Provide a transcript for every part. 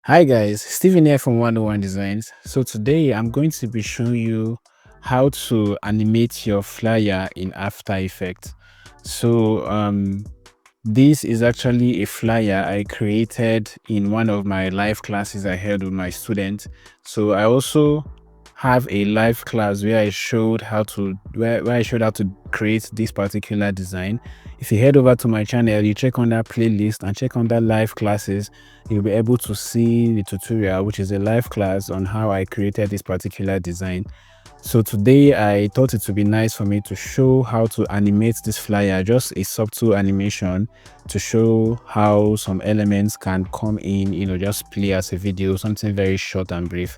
Hi guys, Steven here from 101 Designs. So today I'm going to be showing you how to animate your flyer in After Effects. This is actually a flyer I created in one of my live classes I held with my students. So I also have a live class where I showed how to create this particular design. If you head over to my channel, you check on that playlist and check on that live classes, you'll be able to see the tutorial, which is a live class on how I created this particular design. So today I thought it would be nice for me to show how to animate this flyer, just a subtle animation to show how some elements can come in, just play as a video, something very short and brief.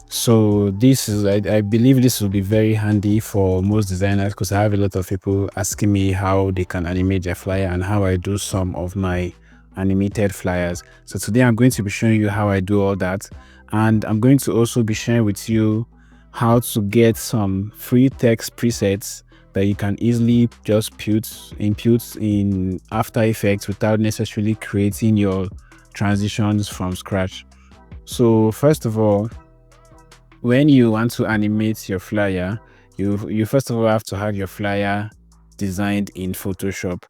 So this is, I believe this will be very handy for most designers, because I have a lot of people asking me how they can animate their flyer and how I do some of my animated flyers. So today I'm going to be showing you how I do all that, and I'm going to also be sharing with you how to get some free text presets that you can easily just input in After Effects without necessarily creating your transitions from scratch. So first of all, when you want to animate your flyer, you first of all have to have your flyer designed in Photoshop.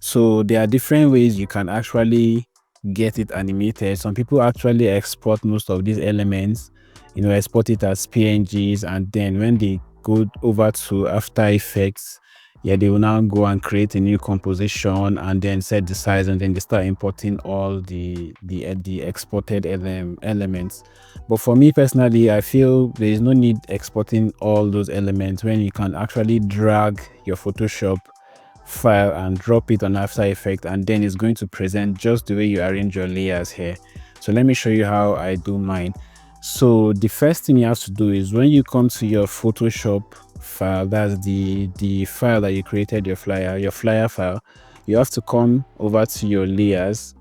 So there are different ways you can actually get it animated. Some people actually export most of these elements, export it as PNGs, and then when they go over to After Effects, yeah, they will now go and create a new composition and then set the size, and then they start importing all the exported elements. But for me personally, I feel there is no need exporting all those elements when you can actually drag your Photoshop file and drop it on After Effects, and then it's going to present just the way you arrange your layers here. So let me show you how I do mine. So the first thing you have to do is, when you come to your Photoshop file, that's the file that you created your flyer file, you have to come over to your layers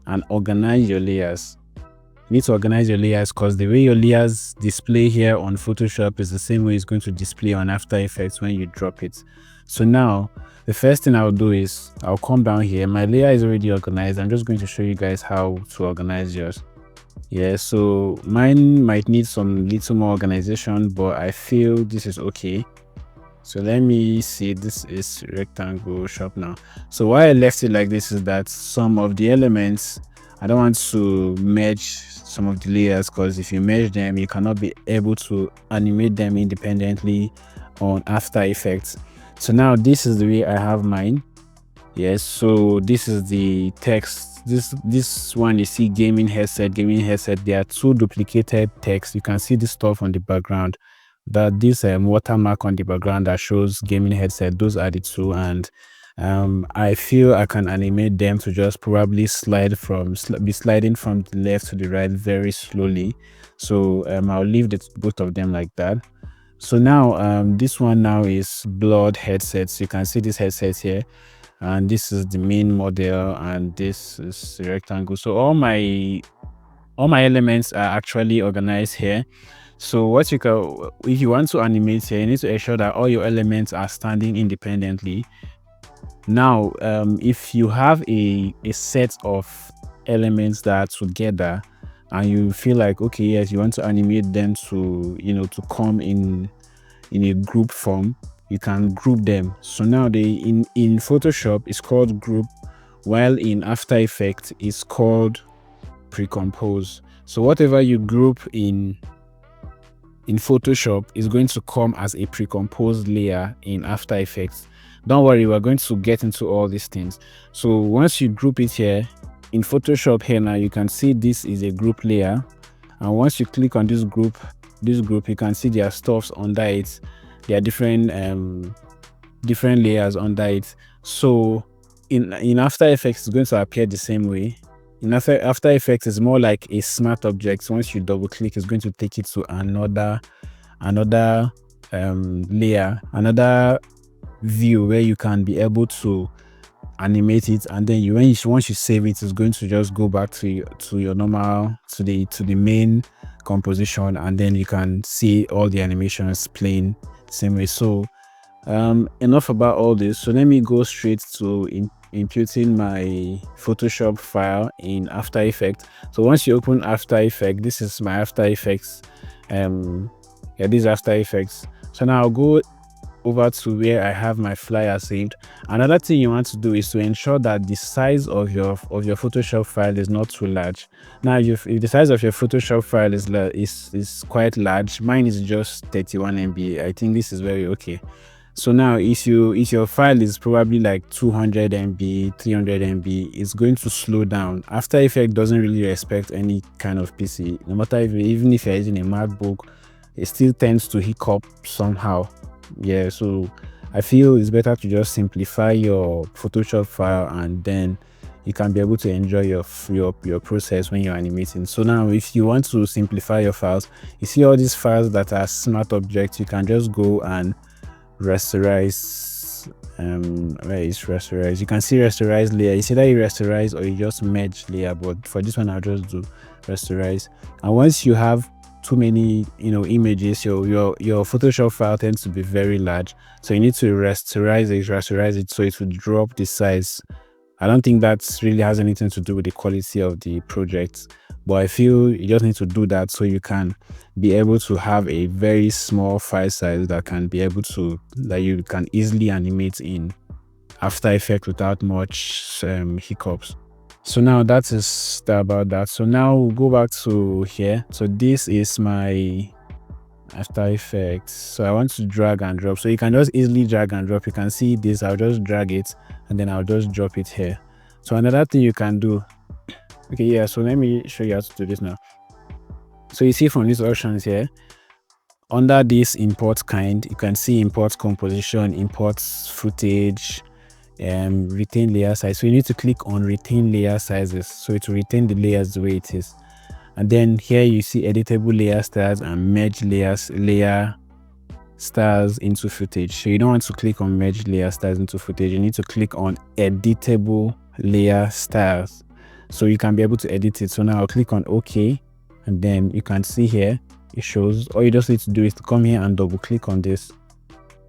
and organize your layers. You need to organize your layers, because the way your layers display here on Photoshop is the same way it's going to display on After Effects when you drop it. So now the first thing I'll do is I'll come down here. My layer is already organized. I'm just going to show you guys how to organize yours. Yeah, so mine might need some little more organization, but I feel this is okay. So let me see, this is rectangle shop now. So why I left it like this is that some of the elements, I don't want to merge some of the layers, because if you merge them, you cannot be able to animate them independently on After Effects. So now this is the way I have mine. Yes, so this is the text. This one you see, gaming headset. There are two duplicated text. You can see this stuff on the background, that this watermark on the background that shows gaming headset. Those are the two, and I feel I can animate them to just probably be sliding from the left to the right very slowly. So I'll leave both of them like that. So now this one now is blood headsets. You can see this headset here, and this is the main model, and this is the rectangle. So all my elements are actually organized here. So what you can, if you want to animate here, you need to ensure that all your elements are standing independently. Now if you have a set of elements that are together, and you feel like, okay, yes, you want to animate them to to come in a group form, you can group them. So now in Photoshop it's called group, while in After Effects it's called pre-compose. So whatever you group in Photoshop is going to come as a pre-composed layer in After Effects. Don't worry, we're going to get into all these things. So once you group it here in Photoshop, here now you can see this is a group layer, and once you click on this group, you can see there are stuffs under it. There are different layers under it. So in After Effects it's going to appear the same way. In After Effects is more like a smart object. Once you double click, it's going to take it to another layer, another view where you can be able to animate it, and then once you save it, it's going to just go back to your normal, to the main composition, and then you can see all the animations playing the same way. So enough about all this. So let me go straight to imputing my Photoshop file in After Effects. So once you open After Effects, this is my After Effects. Yeah, this is After Effects. So now I'll go over to where I have my flyer saved. Another thing you want to do is to ensure that the size of your Photoshop file is not too large. Now, if the size of your Photoshop file is quite large, mine is just 31 MB. I think this is very okay. So now if your file is probably like 200 MB, 300 MB, it's going to slow down. After Effects doesn't really respect any kind of PC. No matter even if you're using a MacBook, it still tends to hiccup somehow. Yeah, so I feel it's better to just simplify your Photoshop file, and then you can be able to enjoy your process when you're animating. So now if you want to simplify your files, you see all these files that are smart objects, you can just go and rasterize. Where is rasterize? You can see rasterize layer. It's either you rasterize or you just merge layer, but for this one I'll just do rasterize. And once you have too many images, your Photoshop file tends to be very large, so you need to rasterize it so it will drop the size. I don't think that really has anything to do with the quality of the project, but I feel you just need to do that so you can be able to have a very small file size that you can easily animate in After Effects without much hiccups. So now that is about that. So now we'll go back to here. So this is my After Effects. So I want to drag and drop. So you can just easily drag and drop. You can see this. I'll just drag it and then I'll just drop it here. So another thing you can do. Okay, yeah. So let me show you how to do this now. So you see from these options here, under this import kind, you can see import composition, import footage, retain layer size. So you need to click on retain layer sizes, so it will retain the layers the way it is. And then here you see editable layer styles and merge layer styles into footage. So you don't want to click on merge layer styles into footage, you need to click on editable layer styles so you can be able to edit it. So now I'll click on OK, and then you can see here it shows. All you just need to do is to come here and double click on this,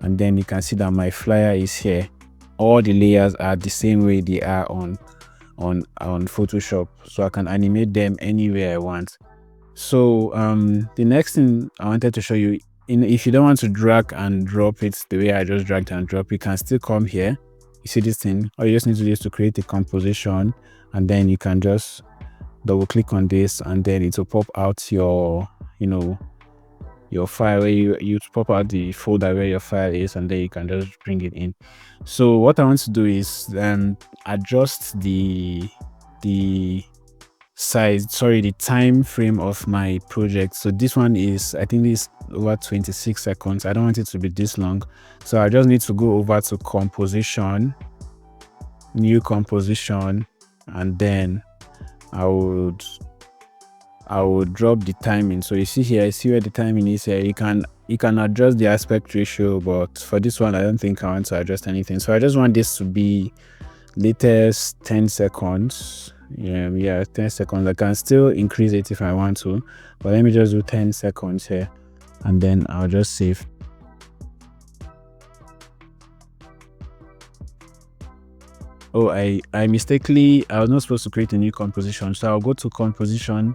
and then you can see that my flyer is here. All the layers are the same way they are on Photoshop, so I can animate them anywhere I want. So the next thing I wanted to show you, if you don't want to drag and drop it the way I just dragged and drop, you can still come here. You see this thing, all you just need to do is to create a composition, and then you can just double click on this, and then it will pop out your file where you pop out the folder where your file is, and then you can just bring it in. So what I want to do is adjust the time frame of my project. So this one is, I think this over 26 seconds. I don't want it to be this long, so I just need to go over to composition, new composition, and then I would drop the timing. So you see here, I see where the timing is here. You can adjust the aspect ratio, but for this one I don't think I want to adjust anything. So I just want this to be latest 10 seconds. Yeah, 10 seconds. I can still increase it if I want to, but let me just do 10 seconds here, and then I'll just save. Oh, I mistakenly, I was not supposed to create a new composition, so I'll go to composition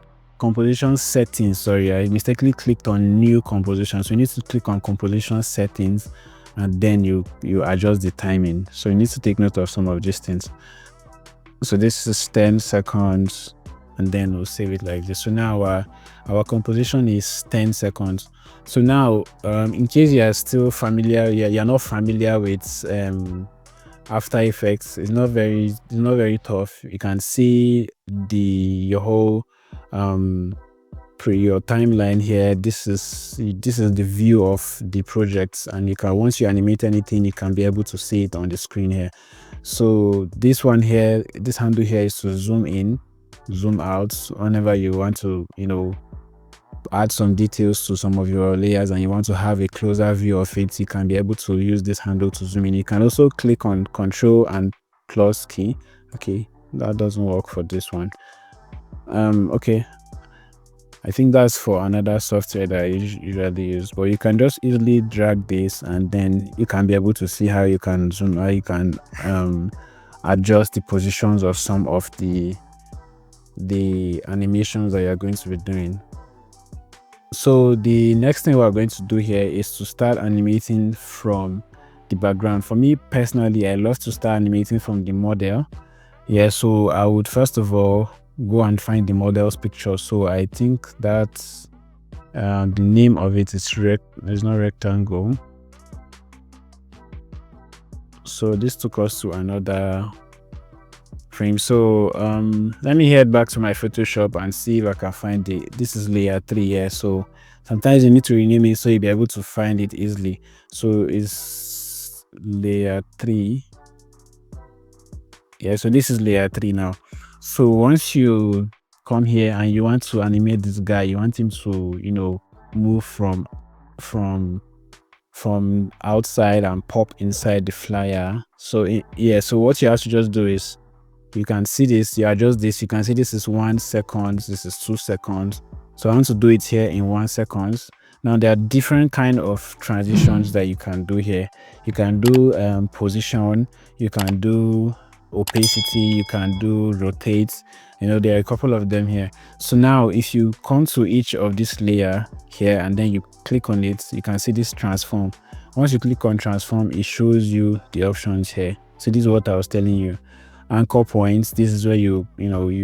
settings. Sorry, I mistakenly clicked on new composition. So you need to click on composition settings, and then you adjust the timing. So you need to take note of some of these things. So this is 10 seconds, and then we'll save it like this. So now our composition is 10 seconds. So now in case you are still familiar, you're not familiar with After Effects, it's not very tough. You can see your whole your timeline here. This is the view of the projects, and you can, once you animate anything, you can be able to see it on the screen here. So this one here, this handle here, is to zoom in, zoom out whenever you want to add some details to some of your layers and you want to have a closer view of it. You can be able to use this handle to zoom in. You can also click on Control and plus key. Okay, that doesn't work for this one. Okay, I think that's for another software that I usually use, but you can just easily drag this, and then you can be able to see how you can zoom, how you can adjust the positions of some of the animations that you're going to be doing. So the next thing we're going to do here is to start animating from the background. For me personally, I love to start animating from the model. Yeah, so I would first of all go and find the model's picture. So I think that the name of it is it's not rectangle. So this took us to another frame. So let me head back to my Photoshop and see if I can find this is layer 3 here. So sometimes you need to rename it so you'll be able to find it easily. So it's layer 3. Yeah, so this is layer 3 now. So once you come here and you want to animate this guy, you want him to, you know, move from outside and pop inside the flyer. So yeah, so what you have to just do is, you can see this, you adjust this, you can see this is 1 second, this is 2 seconds. So I want to do it here in 1 second. Now there are different kind of transitions that you can do here. You can do position, you can do opacity, you can do rotate. You know, there are a couple of them here. So now if you come to each of this layer here and then you click on it, you can see this transform. Once you click on transform, it shows you the options here. So this is what I was telling you. Anchor points, this is where you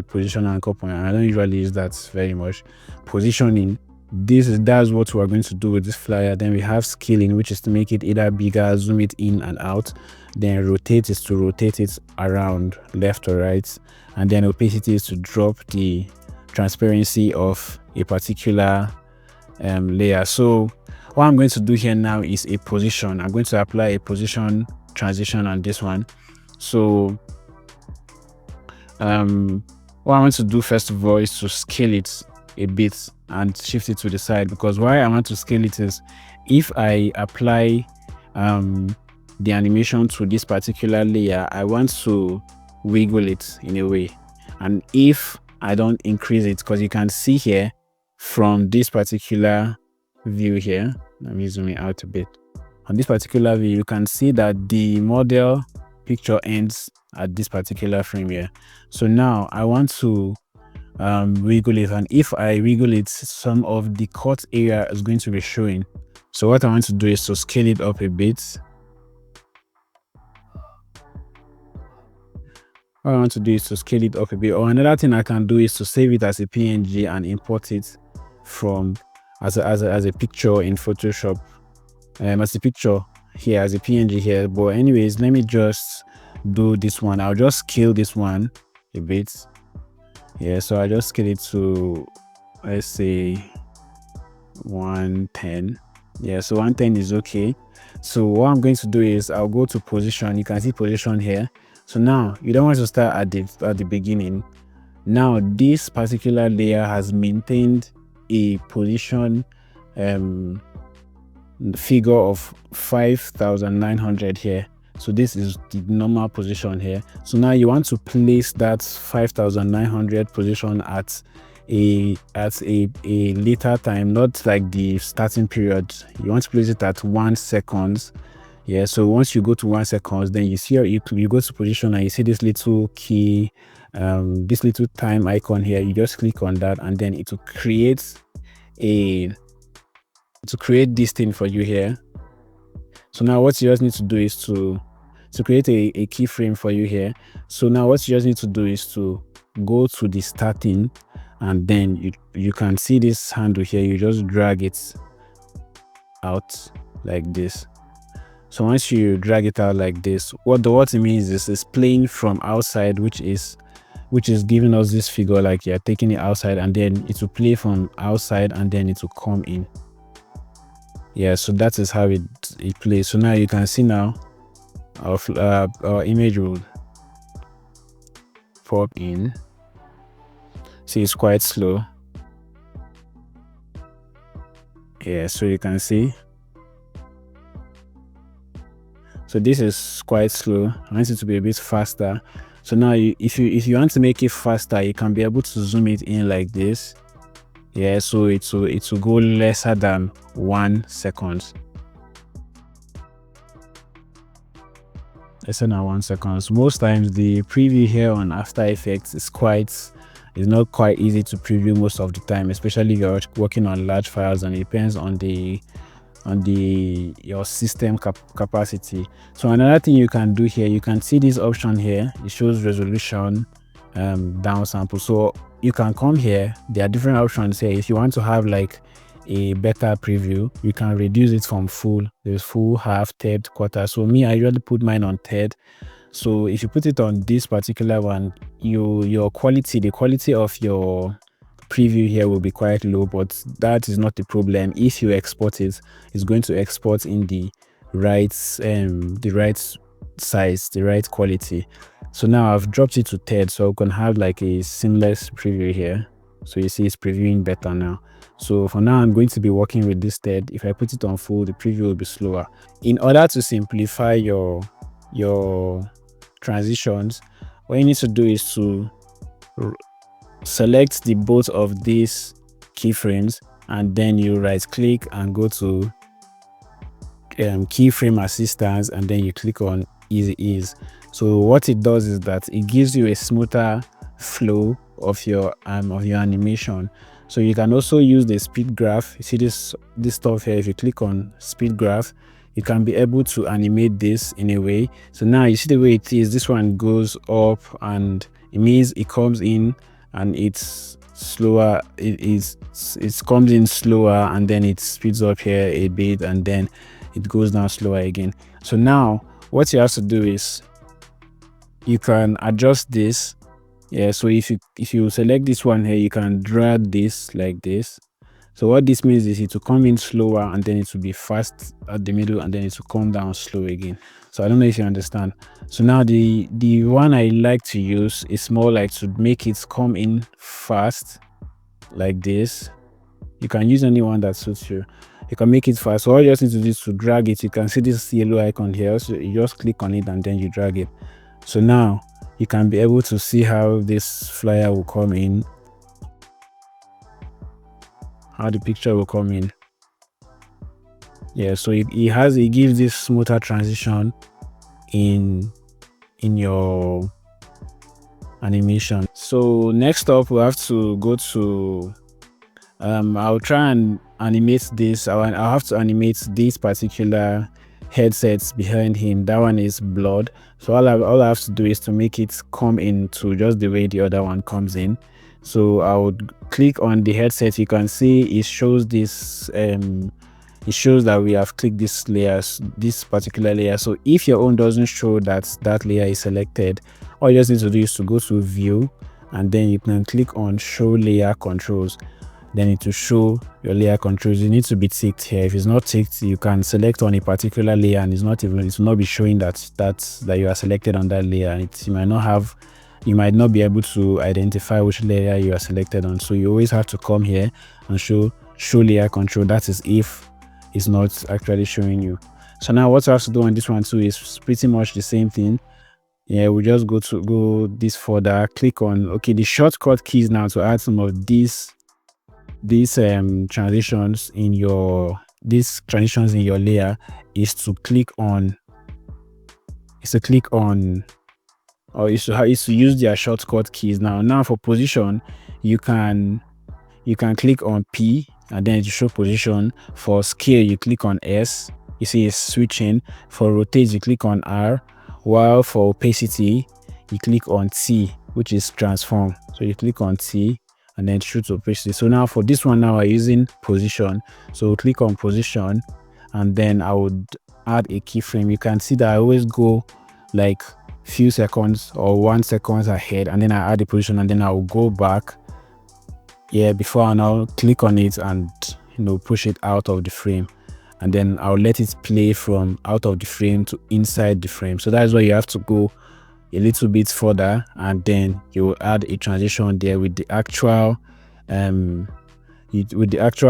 position anchor point. I don't usually use that very much. Positioning, that's what we're going to do with this flyer. Then we have scaling, which is to make it either bigger, zoom it in and out. Then rotate is to rotate it around left or right. And then opacity is to drop the transparency of a particular layer. So what I'm going to do here now is a position. I'm going to apply a position transition on this one. So what I want to do first of all is to scale it a bit and shift it to the side, because why I want to scale it is, if I apply the animation to this particular layer, I want to wiggle it in a way. And if I don't increase it, because you can see here from this particular view here, let me zoom it out a bit. On this particular view, you can see that the model picture ends at this particular frame here. So now I want to wiggle it, and if I wiggle it, some of the cut area is going to be showing. So what I want to do is to scale it up a bit. What I want to do is to scale it up a bit. Or another thing I can do is to save it as a PNG and import it from as a picture in Photoshop, as a picture here, as a PNG here. But anyways, let me just do this one. I'll just scale this one a bit. Yeah, so I just scale it to, let's say 110. Yeah, so 110 is okay. So what I'm going to do is I'll go to position. You can see position here. So now you don't want to start at the beginning. Now this particular layer has maintained a position figure of 5,900 here. So this is the normal position here. So now you want to place that 5,900 position at a later time, not like the starting period. You want to place it at 1 second. Yeah, so once you go to 1 second, then you see you go to position and you see this little key, this little time icon here. You just click on that and then it will create this thing for you here. So now what you just need to do is to create a keyframe for you here. So now what you just need to do is to go to the starting, and then you can see this handle here. You just drag it out like this. So once you drag it out like this, what it means is it's playing from outside, which is giving us this figure like you're taking it outside, and then it will play from outside and then it will come in. Yeah, so that is how it plays. So now you can see now our image will pop in. See, it's quite slow. Yeah, so you can see. So this is quite slow. I want it to be a bit faster. So now if you want to make it faster, you can be able to zoom it in like this. Yeah, so it will go lesser than 1 second. less than 1 second. So most times the preview here on After Effects is not quite easy to preview most of the time, especially if you're working on large files, and it depends on your system capacity. So another thing you can do here, you can see this option here. It shows resolution, downsample. So you can come here. There are different options here. If you want to have like a better preview, you can reduce it from full. There's full, half, third, quarter. So me, I usually put mine on third. So if you put it on this particular one, the quality of your preview here will be quite low, but that is not the problem. If you export it, it's going to export in the right size, the right quality. So now I've dropped it to third, so I can have like a seamless preview here. So you see it's previewing better now. So for now, I'm going to be working with this third. If I put it on full, the preview will be slower. In order to simplify your transitions, what you need to do is to select the both of these keyframes, and then you right click and go to keyframe assistance, and then you click on easy ease. So what it does is that it gives you a smoother flow of your animation. So you can also use the speed graph. You see this stuff here. If you click on speed graph, you can be able to animate this in a way. So now you see the way it is. This one goes up, and it means it comes in and it's slower. It comes in slower, and then it speeds up here a bit, and then it goes down slower again. So now what you have to do is you can adjust this. Yeah, so if you select this one here, you can drag this like this. So what this means is it will come in slower, and then it will be fast at the middle, and then it will come down slow again. So I don't know if you understand. So now the one I like to use is more like to make it come in fast like this. You can use any one that suits you. You can make it fast. So all you just need to do is to drag it. You can see this yellow icon here. So you just click on it and then you drag it. So now you can be able to see how this flyer will come in, how the picture will come in. Yeah, so it gives this smoother transition in your animation. So next up, we have to go to I'll try and animate this. I'll have to animate this particular headsets behind him. That one is blurred, so all I have to do is to make it come into just the way the other one comes in. So I would click on the headset. You can see it shows this it shows that we have clicked this particular layer. So if your own doesn't show that layer is selected, all you just need to do is to go to view, and then you can click on show layer controls. Then it will show your layer controls. You need to be ticked here. If it's not ticked, you can select on a particular layer, and it will not be showing that you are selected on that layer, and you might not be able to identify which layer you are selected on. So you always have to come here and show layer control. That is if it's not actually showing you. So now what you have to do on this one too is pretty much the same thing. Yeah, we just go this further, click on the shortcut keys now to add some of these transitions in your layer is to use their shortcut keys. Now for position, you can click on P, and then it will show position. For scale, you click on S. You see it's switching. For rotate, you click on R, while for opacity you click on T, which is transform. So you click on T and then shoot opacity. So now for this one, now I'm using position. So click on position, and then I would add a keyframe. You can see that I always go like few seconds or 1 second ahead, and then I add the position, and then I will go back before I now click on it and push it out of the frame, and then I'll let it play from out of the frame to inside the frame. So that's why you have to go a little bit further, and then you will add a transition there with the actual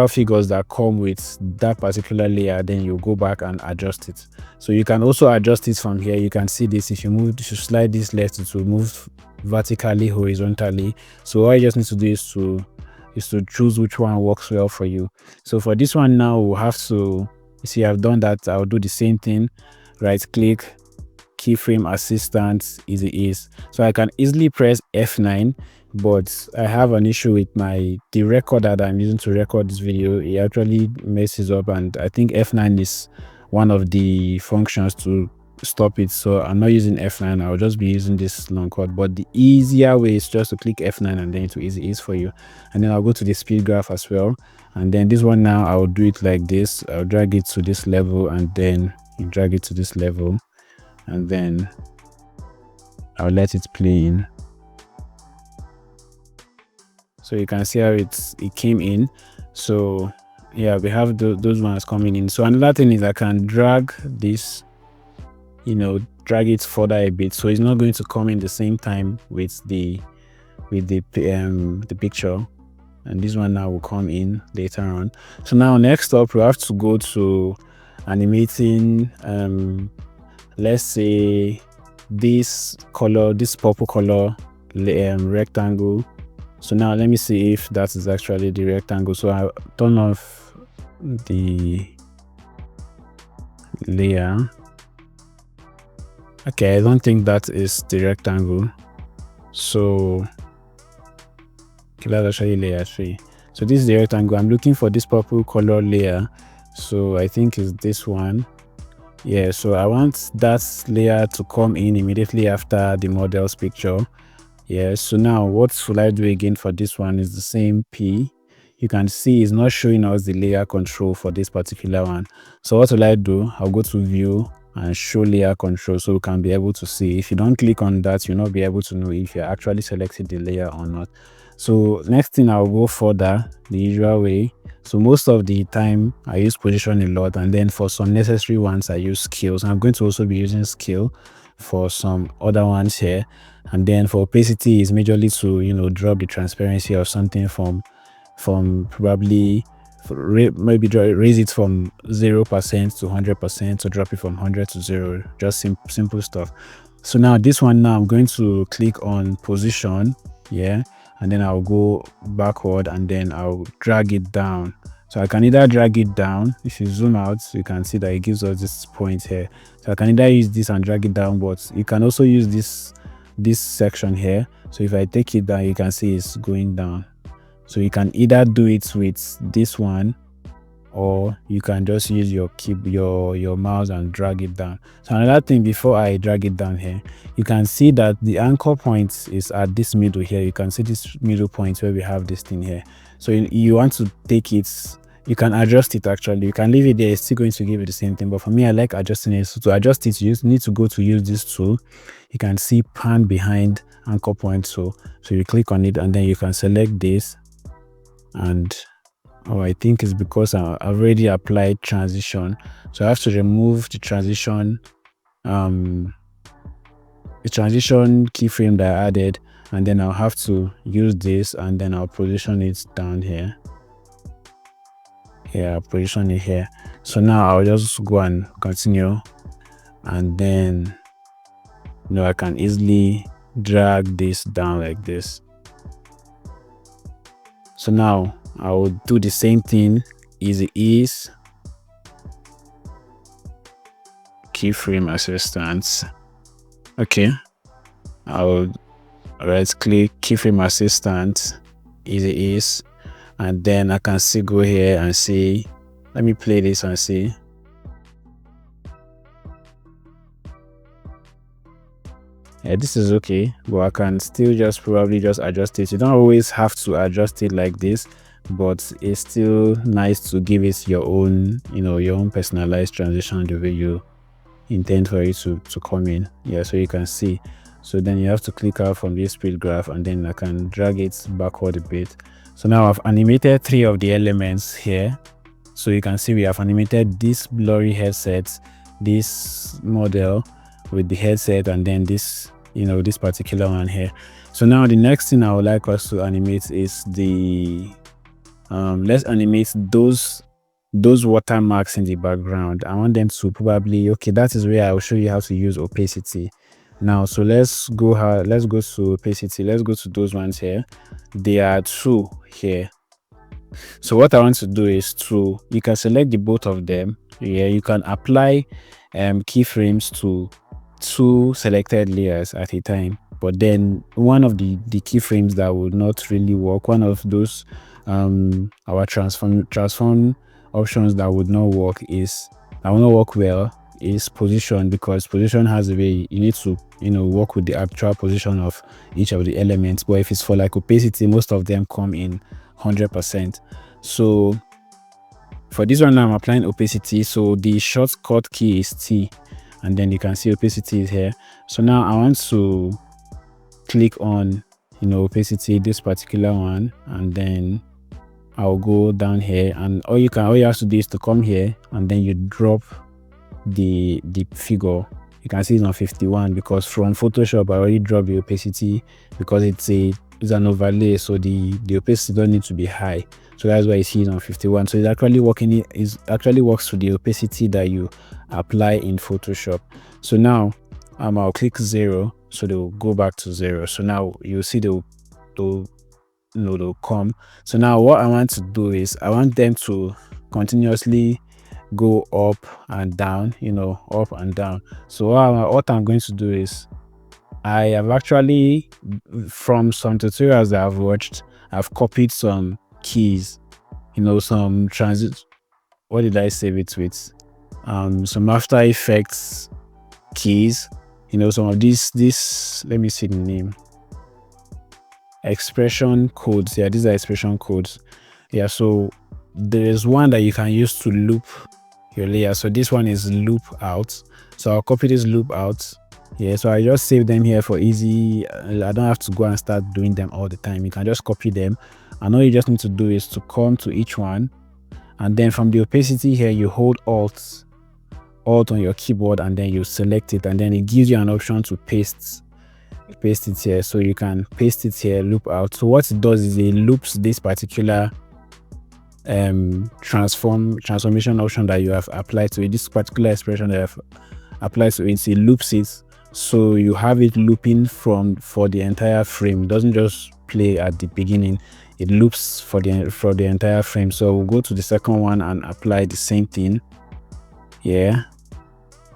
figures that come with that particular layer. Then you go back and adjust it. So you can also adjust it from here. You can see this. If you slide this left, it will move vertically, horizontally. So all you just need to do is to choose which one works well for you. So for this one now, we'll have to see I've done that. I'll do the same thing. Right click, keyframe assistant easy ease. So I can easily press F9, but I have an issue with the recorder that I'm using to record this video. It actually messes up, and I think F9 is one of the functions to stop it. So I'm not using F9. I'll just be using this long cord, but the easier way is just to click F9 and then it will easy ease for you. And then I'll go to the speed graph as well, and then this one now I'll do it like this. I'll drag it to this level and then drag it to this level, and then I'll let it play in. So you can see how it came in. So yeah, we have those ones coming in. So another thing is I can drag this, drag it further a bit, so it's not going to come in the same time with the picture, and this one now will come in later on. So now next up we have to go to animating. Let's say this color, this purple color rectangle. So now let me see if that is actually the rectangle. So I turn off the layer. Okay, I don't think that is the rectangle. So okay, that's actually layer 3. So this is the rectangle. I'm looking for this purple color layer. So I think it's this one. Yeah, so I want that layer to come in immediately after the model's picture. Yeah, so now what should I do again for this one is the same P. You can see it's not showing us the layer control for this particular one. So what will I do? I'll go to view and show layer control, so we can be able to see. If you don't click on that, you'll not be able to know if you're actually selected the layer or not. So next thing, I'll go further the usual way. So most of the time I use position a lot, and then for some necessary ones I use scale. So I'm going to also be using scale for some other ones here. And then for opacity is majorly to drop the transparency of something from probably maybe raise it from 0% to 100%, to drop it from 100 to 0. Just simple stuff. So now this one, now I'm going to click on position, yeah, and then I'll go backward and then I'll drag it down. So I can either drag it down. If you zoom out, you can see that it gives us this point here. So I can either use this and drag it down, but you can also use this section here. So if I take it down, you can see it's going down. So you can either do it with this one, or you can just use your mouse and drag it down. So another thing, before I drag it down here, you can see that the anchor point is at this middle here. You can see this middle point where we have this thing here. So you want to take it, you can adjust it. Actually, you can leave it there, it's still going to give it the same thing, but for me I like adjusting it. So to adjust it, you need to go to use this tool. You can see pan behind anchor point. So you click on it and then you can select this, and I think it's because I've already applied transition, so I have to remove the transition keyframe that I added, and then I'll have to use this, and then I'll position it down here. Yeah, I'll position it here. So now I'll just go and continue, and then I can easily drag this down like this. So now I will do the same thing, easy ease, keyframe assistance. Okay, I'll right click keyframe assistant, easy ease, and then I can still go here and see. Let me play this and see. Yeah, this is okay, but I can still probably just adjust it. You don't always have to adjust it like this, but it's still nice to give it your own, your own personalized transition the way you intend for it to come in. Yeah, so you can see. So then you have to click out from this speed graph, and then I can drag it backward a bit. So now I've animated 3 of the elements here. So you can see we have animated this blurry headset, this model with the headset, and then this this particular one here. So now the next thing I would like us to animate is the let's animate those watermarks in the background. I want them to probably, okay, that is where I will show you how to use opacity now. So let's go to opacity. Let's go to those ones here. There are 2 here. So what I want to do is you can select the both of them. Yeah, you can apply keyframes to two selected layers at a time. But then one of the keyframes that would not really work, one of those our transform options that would not work well is position, because position has a way you need to work with the actual position of each of the elements. But if it's for like opacity, most of them come in 100%. So for this one now, I'm applying opacity. So the shortcut key is T, and then you can see opacity is here. So now I want to click on opacity, this particular one, and then I'll go down here, and all you have to do is to come here and then you drop the figure. You can see it's on 51 because from Photoshop I already dropped the opacity because it's an overlay, so the opacity don't need to be high. So that's why you see it on 51. So it's actually works to the opacity that you apply in Photoshop. So now I'll click 0, so they'll go back to 0. So now you'll see they'll come. So now what I want to do is I want them to continuously go up and down, up and down. So what I'm going to do is, I have actually, from some tutorials that I've watched, I've copied some keys, some transit, what did I save it with? Some After Effects keys, some of these, let me see the name, expression codes. Yeah, these are expression codes. Yeah, so there is one that you can use to loop your layer. So this one is loop out. So I'll copy this loop out. Yeah, so I just save them here for easy. I don't have to go and start doing them all the time. You can just copy them, and all you just need to do is to come to each one, and then from the opacity here you hold alt on your keyboard, and then you select it, and then it gives you an option to paste it here. So you can paste it here, loop out. So what it does is it loops this particular transformation option that you have applied to it, this particular expression that you have applied to it. It loops it, so you have it looping for the entire frame. It doesn't just play at the beginning, it loops for the entire frame. So we'll go to the second one and apply the same thing here,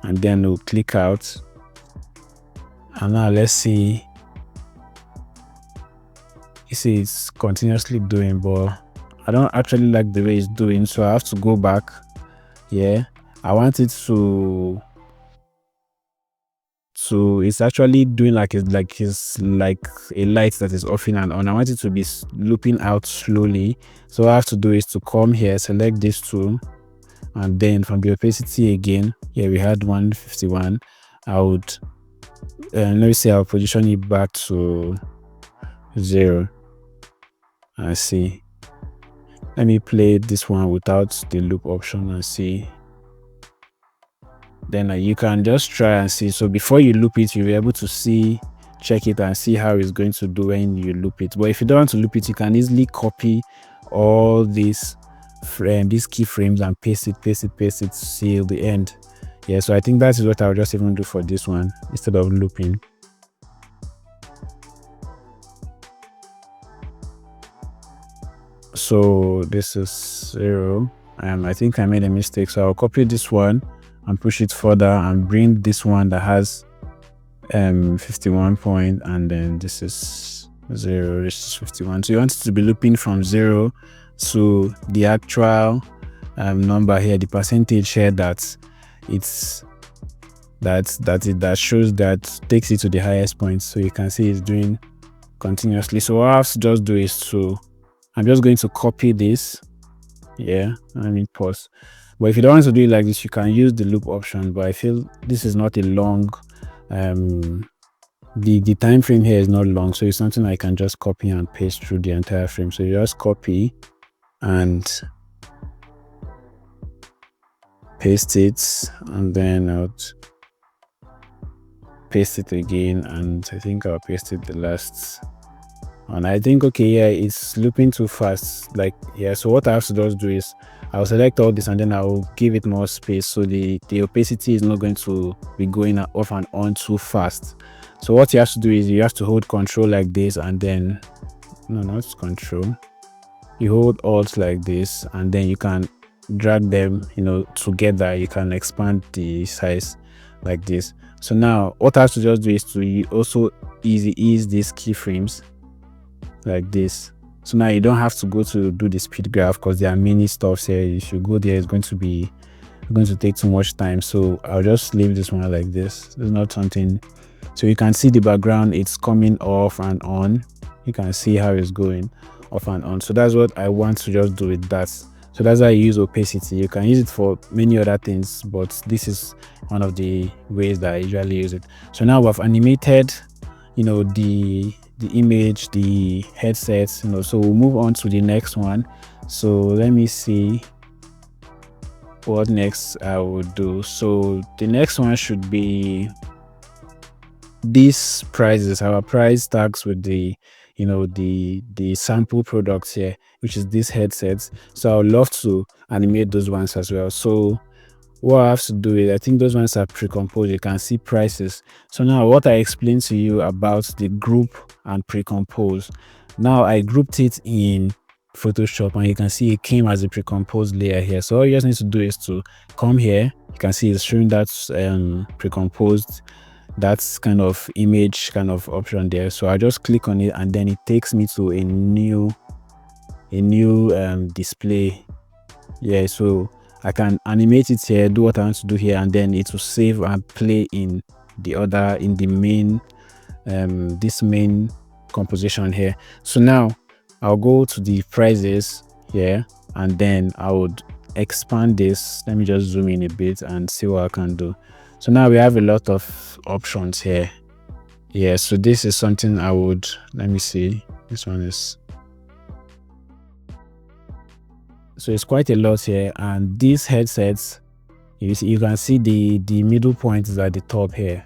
and then we'll click out. And now let's see, you see it's continuously doing, but I don't actually like the way it's doing, so I have to go back. Yeah, I want it to it's actually doing like a light that is off and on. I want it to be looping out slowly. So what I have to do is to come here, select this two, and then from the opacity again, yeah, we had 151. I would let me see, I'll position it back to 0. I see. Let me play this one without the loop option and see. Then you can just try and see. So before you loop it, you'll be able to check it and see how it's going to do when you loop it. But if you don't want to loop it, you can easily copy all these keyframes and paste it till the end. Yeah, so I think that is what I'll just even do for this one instead of looping. So this is 0, and I think I made a mistake, so I'll copy this one and push it further and bring this one that has 51 point, and then this is 0, this is 51. So you want it to be looping from 0 to the actual number here, the percentage here that shows, that takes it to the highest point. So you can see it's doing continuously. So what I have to just do is I'm just going to copy this. Yeah, let me pause. But if you don't want to do it like this, you can use the loop option, but I feel this is not a long the time frame here is not long, so it's something I can just copy and paste through the entire frame. So you just copy and paste it, and then I'll paste it again, and I think I'll paste it the last. And I think, okay, yeah, it's looping too fast. Like, yeah, so what I have to just do is I'll select all this, and then I'll give it more space, so the opacity is not going to be going off and on too fast. So what you have to do is you have to hold Control like this, and then not Control, you hold Alt like this, and then you can drag them together. You can expand the size like this. So now what I have to just do is to also ease these keyframes like this. So now you don't have to go to do the speed graph because there are many stuffs here. If you go there, it's going to take too much time. So I'll just leave this one like this. There's not something. So you can see the background, it's coming off and on. You can see how it's going off and on. So that's what I want to just do with that. So that's how I use opacity. You can use it for many other things, but this is one of the ways that I usually use it. So now we've animated, the image, the headsets, so we'll move on to the next one. So let me see what next I will do. So the next one should be these prices, our price tags with the the sample products here, which is these headsets. So I would love to animate those ones as well. So what I have to do is, I think those ones are pre-composed. You can see prices. So now what I explained to you about the group and pre-compose, now I grouped it in Photoshop and you can see it came as a pre-composed layer here. So all you just need to do is to come here. You can see it's showing that pre-composed, that's kind of image kind of option there. So I just click on it and then it takes me to a new display. Yeah, so I can animate it here, do what I want to do here, and then it will save and play in the main this main composition here. So now I'll go to the prices here and then I would expand this. Let me just zoom in a bit and see what I can do. So now we have a lot of options here. Yeah, so this is something I would, let me see, this one is, so it's quite a lot here. And these headsets, you can see the middle point is at the top here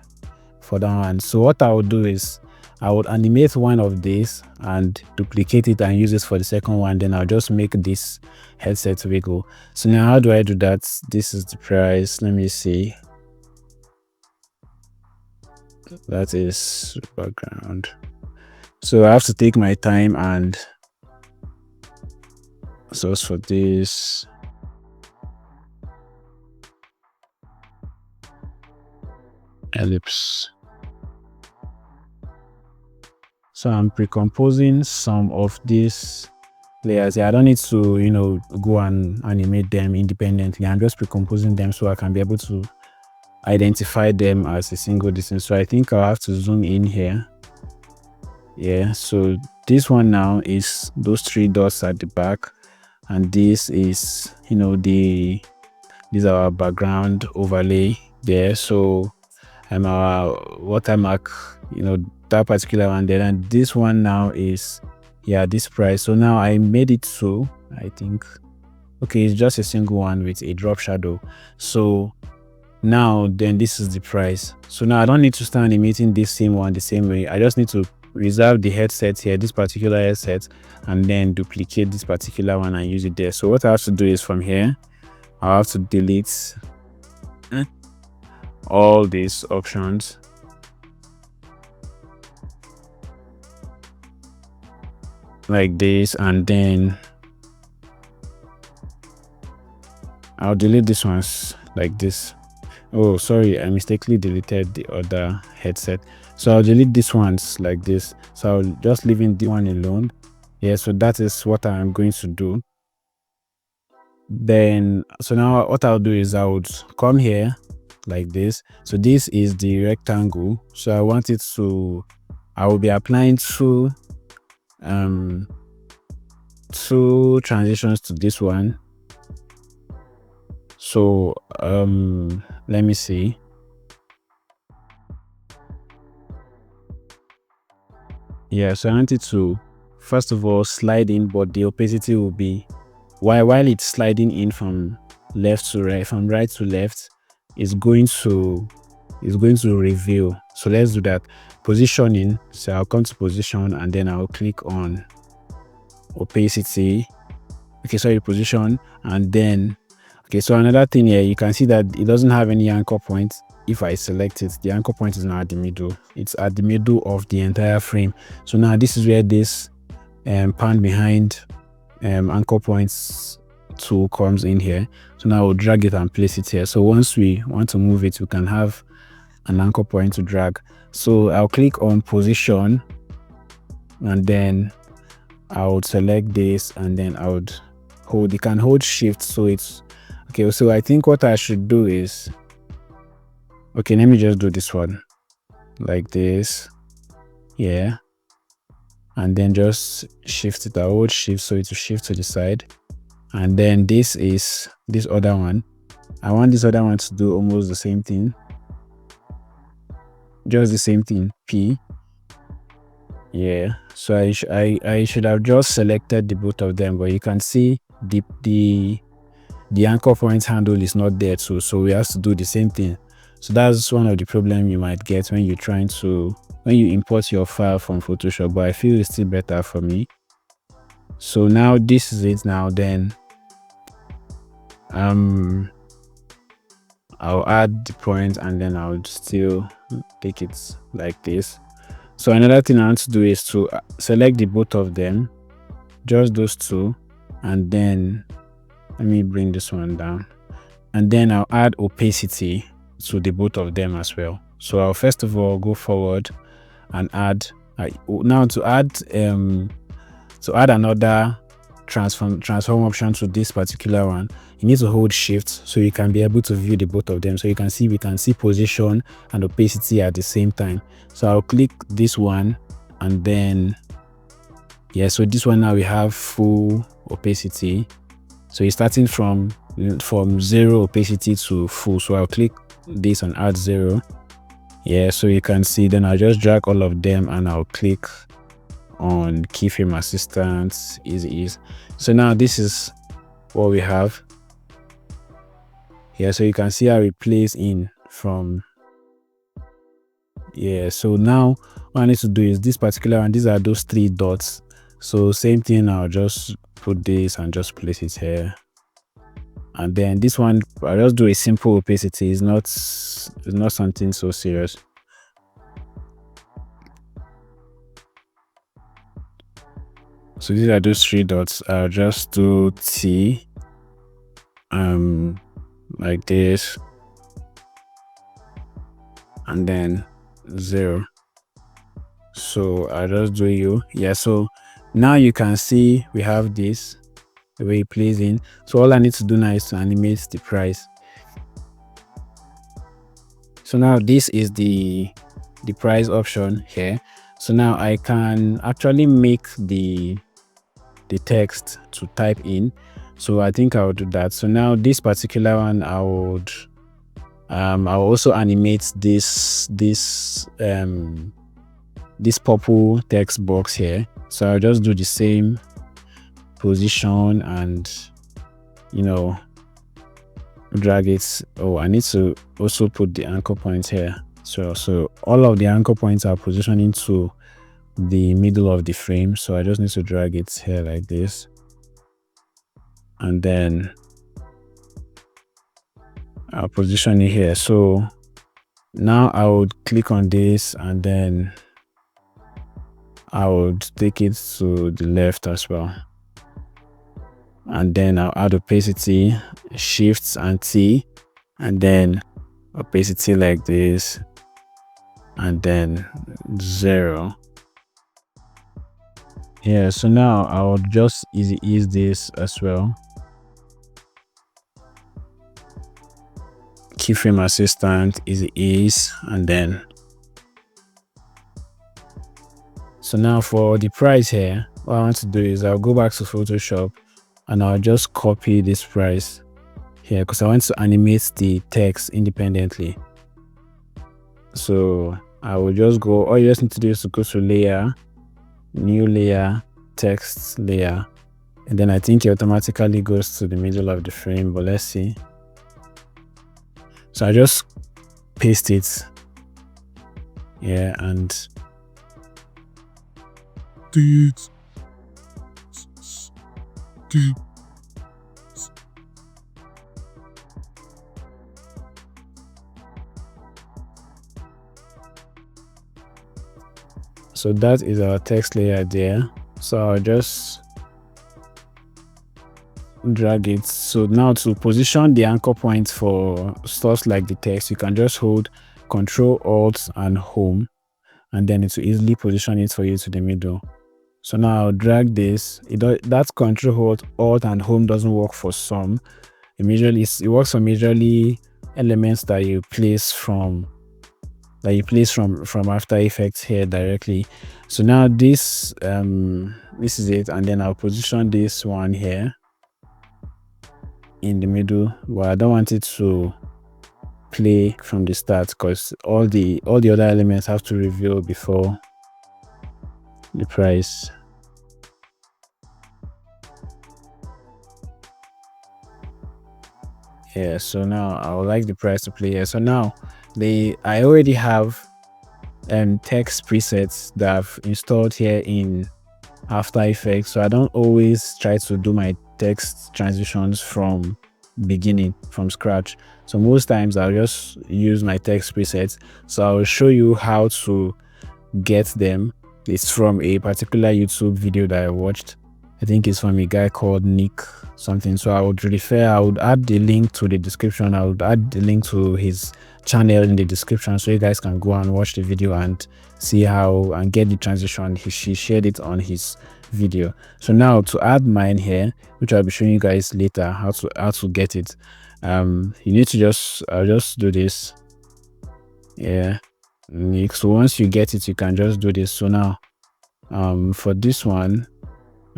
for that one. So what I would do is I would animate one of these and duplicate it and use this for the second one. Then I'll just make this headset wiggle. So now how do I do that? This is the price. Let me see. That is background. So I have to take my time and source for this. Ellipse. So I'm pre-composing some of these layers here. I don't need to go and animate them independently. I'm just pre-composing them so I can be able to identify them as a single distance. So I think I'll have to zoom in here. Yeah, so this one now is those 3 dots at the back, and this is these are our background overlay there. So our watermark, that particular one there, and this one now is this price. So now I made it so I think okay, it's just a single one with a drop shadow. So now then this is the price. So now I don't need to start animating this same one the same way. I just need to reserve the headset here, this particular headset, and then duplicate this particular one and use it there. So what I have to do is from here I have to delete all these options. Like this, and then I'll delete this ones like this. Oh, sorry, I mistakenly deleted the other headset. So I'll delete these ones like this. So I'll just leaving the one alone. Yeah, so that is what I'm going to do. Then, so now what I'll do is I would come here like this. So this is the rectangle. So I want it to, I will be applying two transitions to this one. So let me see. Yeah, so I want it to first of all slide in, but the opacity will be while it's sliding in from left to right, from right to left, it's going to reveal. So let's do that. Positioning. So I'll come to position and then I'll click on opacity. Okay, sorry, position, and then okay, so another thing here, you can see that it doesn't have any anchor point. If I select it, the anchor point is now at the middle. It's at the middle of the entire frame. So now this is where this pan behind anchor points tool comes in here. So now we'll drag it and place it here. So once we want to move it, we can have an anchor point to drag. So I'll click on position, and then I would select this, and then I would hold. You can hold shift, so it's okay. So I think what I should do is, okay, let me just do this one like this, yeah, and then just shift it. I hold shift, so it will shift to the side, and then this is this other one. I want this other one to do almost the same thing, just the same thing, P. Yeah, so I should have just selected the both of them, but you can see the anchor point handle is not there too, so we have to do the same thing. So that's one of the problems you might get when you're trying to when you import your file from Photoshop, but I feel it's still better for me. So now this is it. Now then I'll add the point, and then I'll still take it like this. So another thing I want to do is to select the both of them, just those two, and then let me bring this one down, and then I'll add opacity to the both of them as well. So I'll first of all go forward and add now to add another transform option to this particular one, you need to hold shift so you can be able to view the both of them. So you can see we can see position and opacity at the same time. So I'll click this one, and then yeah, so this one now we have full opacity. So it's starting from 0 opacity to full. So I'll click this and add 0. Yeah, so you can see, then I'll just drag all of them and I'll click on keyframe assistant, easy ease. So now this is what we have here. So you can see how it plays in from, yeah. So now what I need to do is this particular one, these are those 3 dots. So same thing, I'll just put this and just place it here, and then this one I'll just do a simple opacity. It's not something so serious. So these are those 3 dots. I'll just do T like this, and then 0. So I'll just do U. Yeah, so now you can see we have this the way it plays in. So all I need to do now is to animate the price. So now this is the price option here. So now I can actually make the text to type in. So I think I'll do that. So now this particular one, I'll also animate this purple text box here. So I'll just do the same position and, you know, drag it. Oh, I need to also put the anchor point here. So all of the anchor points are positioning to the middle of the frame. So I just need to drag it here like this, and then I'll position it here. So now I would click on this, and then I would take it to the left as well, and then I'll add opacity, shifts and T, and then opacity like this, and then 0. Yeah, so now I'll just easy ease this as well. Keyframe assistant, easy ease, and then so now for the price here, what I want to do is I'll go back to Photoshop and I'll just copy this price here because I want to animate the text independently. So I will just go, all you just need to do is to go to layer, new layer, text layer, and then I think it automatically goes to the middle of the frame, but let's see. So I just paste it, yeah, and so that is our text layer there. So I'll just drag it. So now to position the anchor point for stuff like the text, you can just hold Control Alt and Home, and then it will easily position it for you to the middle. So now I'll drag this. That Control Alt and Home doesn't work for some. It works for majorly elements that you place from After Effects here directly. So now this is it, and then I'll position this one here in the middle. Well, I don't want it to play from the start because all the other elements have to reveal before the price. Yeah, so now I would like the price to play here. So now I already have text presets that I've installed here in After Effects, so I don't always try to do my text transitions from scratch. So most times I'll just use my text presets. So I'll show you how to get them. It's from a particular YouTube video that I watched. I think it's from a guy called Nick something. So I would add the link to the description. I would add the link to his channel in the description so you guys can go and watch the video and see how and get the transition. She shared it on his video. So now to add mine here, which I'll be showing you guys later how to get it, you need to I'll just do this. Yeah, so once you get it, you can just do this. So now for this one,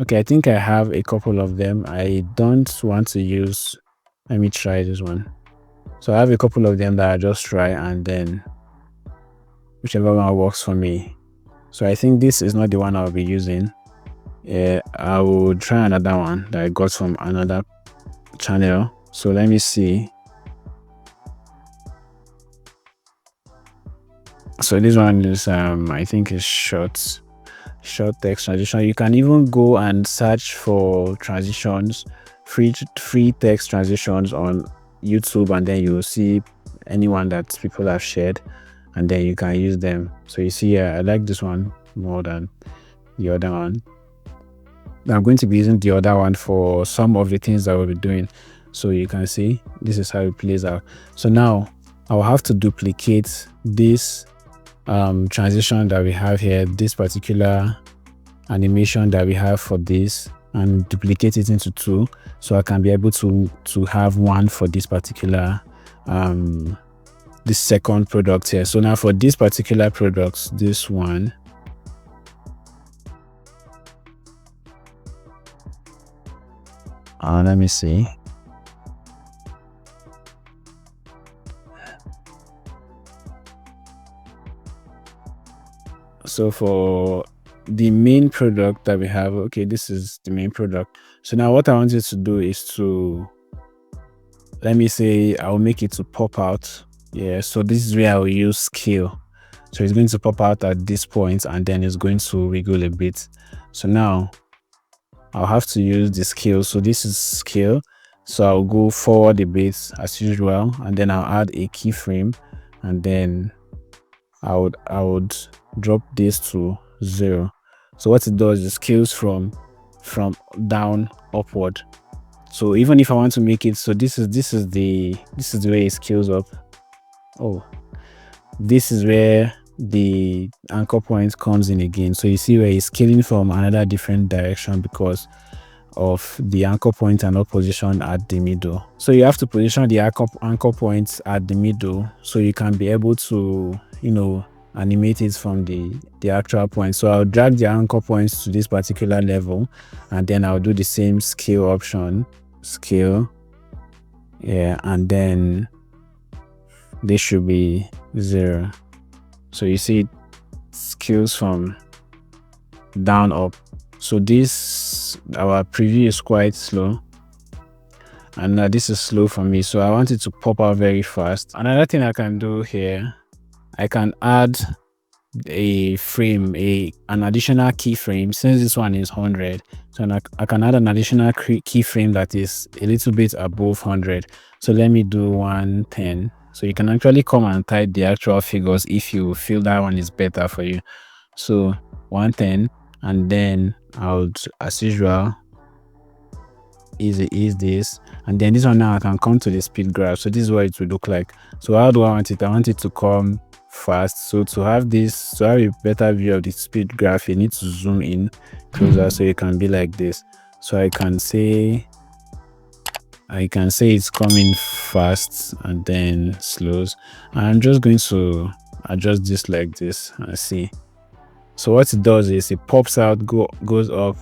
okay, I think I have a couple of them. I don't want to use, let me try this one. So I have a couple of them that I just try, and then whichever one works for me. So I think this is not the one I'll be using. Yeah, I will try another one that I got from another channel. So let me see. So this one is I think is short text transition. You can even go and search for transitions, free text transitions on YouTube, and then you'll see anyone that people have shared, and then you can use them. So you see, I like this one more than the other one. I'm going to be using the other one for some of the things that we'll be doing. So you can see this is how it plays out. So now I'll have to duplicate this transition that we have here, this particular animation that we have for this, and duplicate it into two, so I can be able to have one for this particular this second product here. So now for this particular product, this one, let me see. So for the main product that we have, okay, this is the main product. So now what I wanted to do is to, let me say, I'll make it to pop out. Yeah, so this is where I'll use scale. So it's going to pop out at this point, and then it's going to wiggle a bit. So now I'll have to use the scale. So this is scale. So I'll go forward a bit as usual, and then I'll add a keyframe, and then I would drop this to 0. So what it does is scales from down upward. So even if I want to make it, so this is the way it scales up. Oh, this is where the anchor point comes in again. So you see where it's scaling from another different direction because of the anchor point and not positioned at the middle. So you have to position the anchor points at the middle so you can be able to, animate it from the actual point. So I'll drag the anchor points to this particular level, and then I'll do the same scale option, scale, yeah, and then this should be 0. So you see it scales from down up. So our preview is quite slow, and this is slow for me, so I want it to pop out very fast. Another thing I can do here, I can add a frame, an additional keyframe. Since this one is 100, so I can add an additional keyframe that is a little bit above 100. So let me do 110. So you can actually come and type the actual figures if you feel that one is better for you. So 110, and then I would, as usual, ease this, and then this one now I can come to the speed graph. So this is what it will look like. So how do I want it? I want it to come fast. So to have a better view of the speed graph, you need to zoom in closer so it can be like this. So I can say it's coming fast and then slows. I'm just going to adjust this like this and see. So what it does is it pops out, goes up,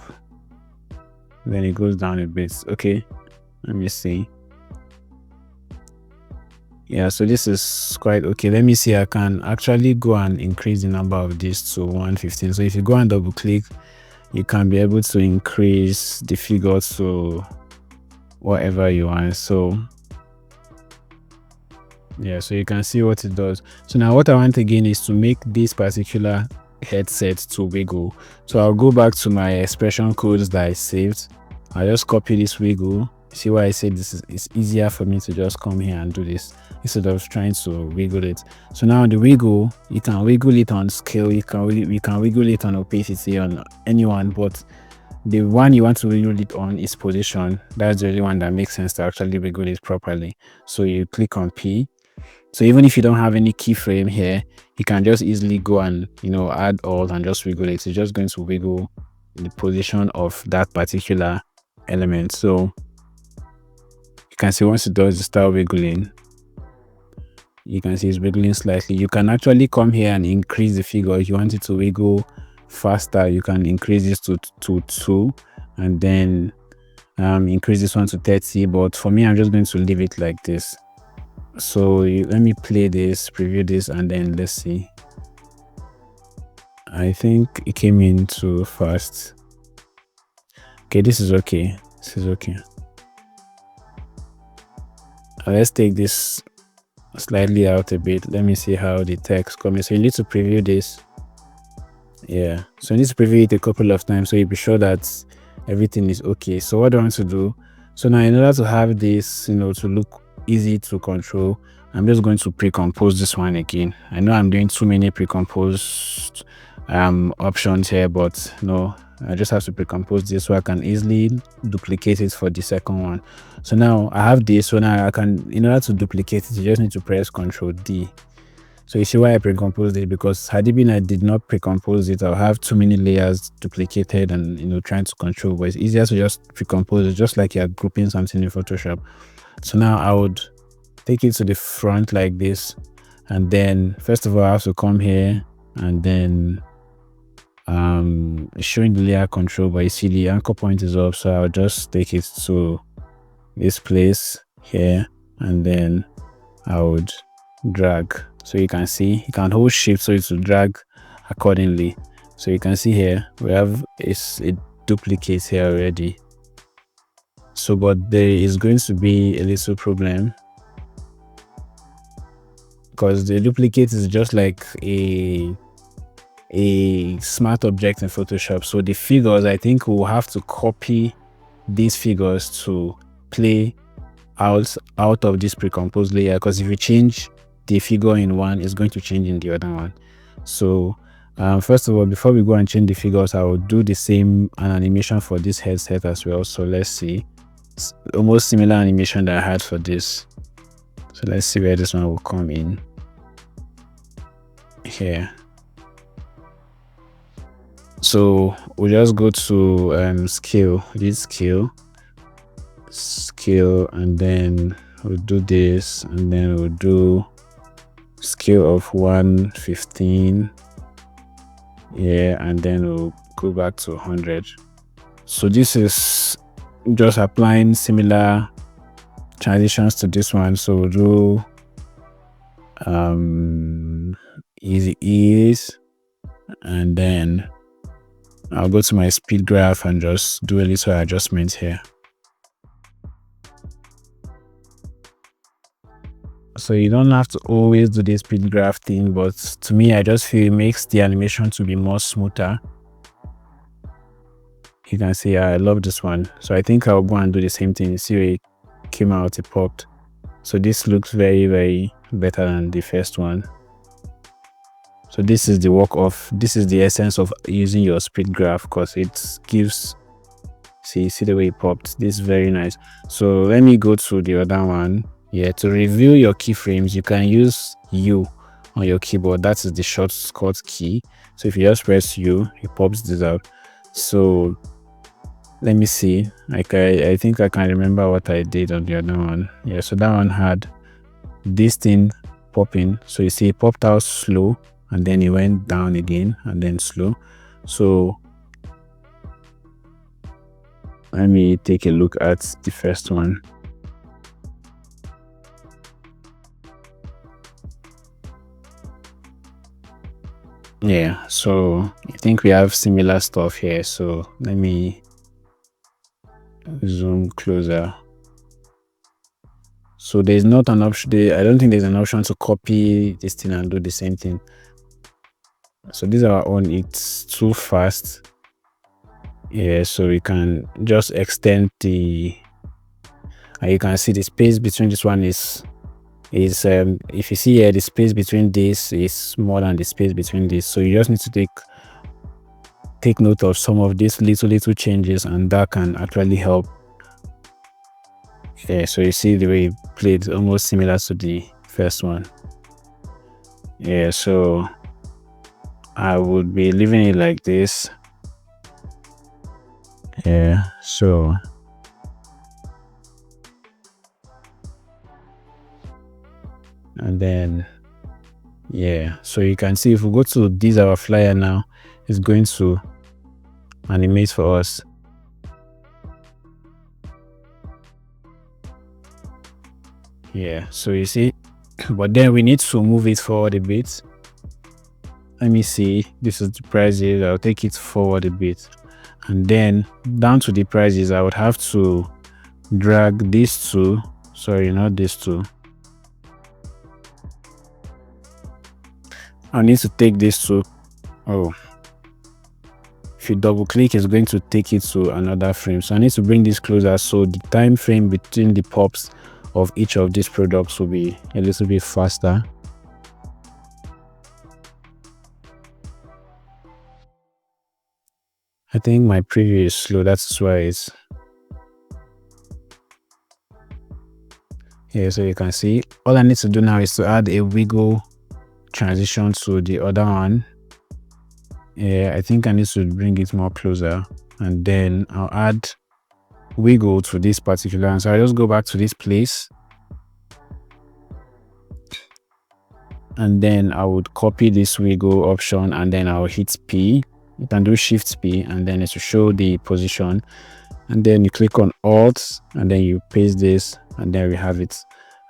then it goes down a bit. Okay, let me see. Yeah, so this is quite okay. Let me see. I can actually go and increase the number of this to 115. So if you go and double click, you can be able to increase the figure to whatever you want. So yeah, so you can see what it does. So now what I want again is to make this particular headset to wiggle. So I'll go back to my expression codes that I saved. I'll just copy this wiggle. See why I said it's easier for me to just come here and do this instead of trying to wiggle it. So now the wiggle, you can wiggle it on scale, you can wiggle it on opacity, on anyone, but the one you want to wiggle it on is position. That's the only one that makes sense to actually wiggle it properly. So you click on P. So even if you don't have any keyframe here, you can just easily go and add all and just wiggle it. It's just going to wiggle the position of that particular element. So you can see once it does start wiggling, you can see it's wiggling slightly. You can actually come here and increase the figure. If you want it to wiggle faster, you can increase this to 2 and then increase this one to 30. But for me, I'm just going to leave it like this. So let me play this, preview this, and then let's see. I think it came in too fast. Okay, this is okay. This is okay. Let's take this slightly out a bit. Let me see how the text comes. So you need to preview this. Yeah, so you need to preview it a couple of times so you be sure that everything is okay. So what do I want to do? So now in order to have this, to look easy to control, I'm just going to pre-compose this one again. I know I'm doing too many pre-composed options here, but no, I just have to pre-compose this so I can easily duplicate it for the second one. So now I have this. So now I can, in order to duplicate it, you just need to press Ctrl D. So you see why I pre-composed it, because had it been I did not pre-compose it, I'll have too many layers duplicated and trying to control. But it's easier to just pre-compose it, just like you're grouping something in Photoshop. So now I would take it to the front like this, and then first of all I have to come here and then showing the layer control, but you see the anchor point is up, so I'll just take it to this place here and then I would drag. So you can see you can hold shift so it will drag accordingly. So you can see here we have it duplicates here already. So but there is going to be a little problem because the duplicate is just like a smart object in Photoshop. So the figures, I think we'll have to copy these figures to play out of this pre-composed layer, because if you change the figure in one, it's going to change in the other one. So first of all, before we go and change the figures, I will do the same animation for this headset as well. So let's see, it's almost similar animation that I had for this. So let's see where this one will come in here. So we'll just go to scale, scale, and then we'll do this, and then we'll do scale of 115, yeah, and then we'll go back to 100. So this is just applying similar transitions to this one. So we'll do easy ease, and then I'll go to my speed graph and just do a little adjustment here. So you don't have to always do this speed graph thing, but to me, I just feel it makes the animation to be more smoother. You can see I love this one. So I think I'll go and do the same thing. You see where it came out, it popped. So this looks very, very better than the first one. So this is the essence of using your speed graph, because it gives See the way it popped. This is very nice. So let me go to the other one. Yeah, to review your keyframes, you can use U on your keyboard. That is the shortcut key. So if you just press U, it pops this out. So let me see. Like I think I can remember what I did on the other one. Yeah, so that one had this thing popping. So you see it popped out slow and then it went down again and then slow. So let me take a look at the first one. Yeah, so I think we have similar stuff here. So let me zoom closer. So there's not an option. I don't think there's an option to copy this thing and do the same thing. So these are our own. It's too fast. Yeah, so we can just extend the. And you can see the space between this one is if you see here, the space between this is more than the space between this. So you just need to take note of some of these little changes, and that can actually help. Yeah, so you see the way it played almost similar to the first one. Yeah, so I would be leaving it like this. Yeah, so and then yeah, so you can see if we go to this our flyer now, it's going to animate for us. Yeah, so you see, but then we need to move it forward a bit. Let me see, this is the prices. I'll take it forward a bit, and then down to the prices I would have to drag these two, sorry, not these two. I need to take this two. Oh, if you double click, it's going to take it to another frame. So I need to bring this closer so the time frame between the pops of each of these products will be a little bit faster. I think my preview is slow, that's why it's here. So you can see all I need to do now is to add a wiggle transition to the other one. Yeah, I think I need to bring it more closer, and then I'll add wiggle to this particular one. So I just go back to this place, and then I would copy this wiggle option, and then I'll hit P. You can do Shift P, and then it will show the position, and then you click on Alt, and then you paste this, and then we have it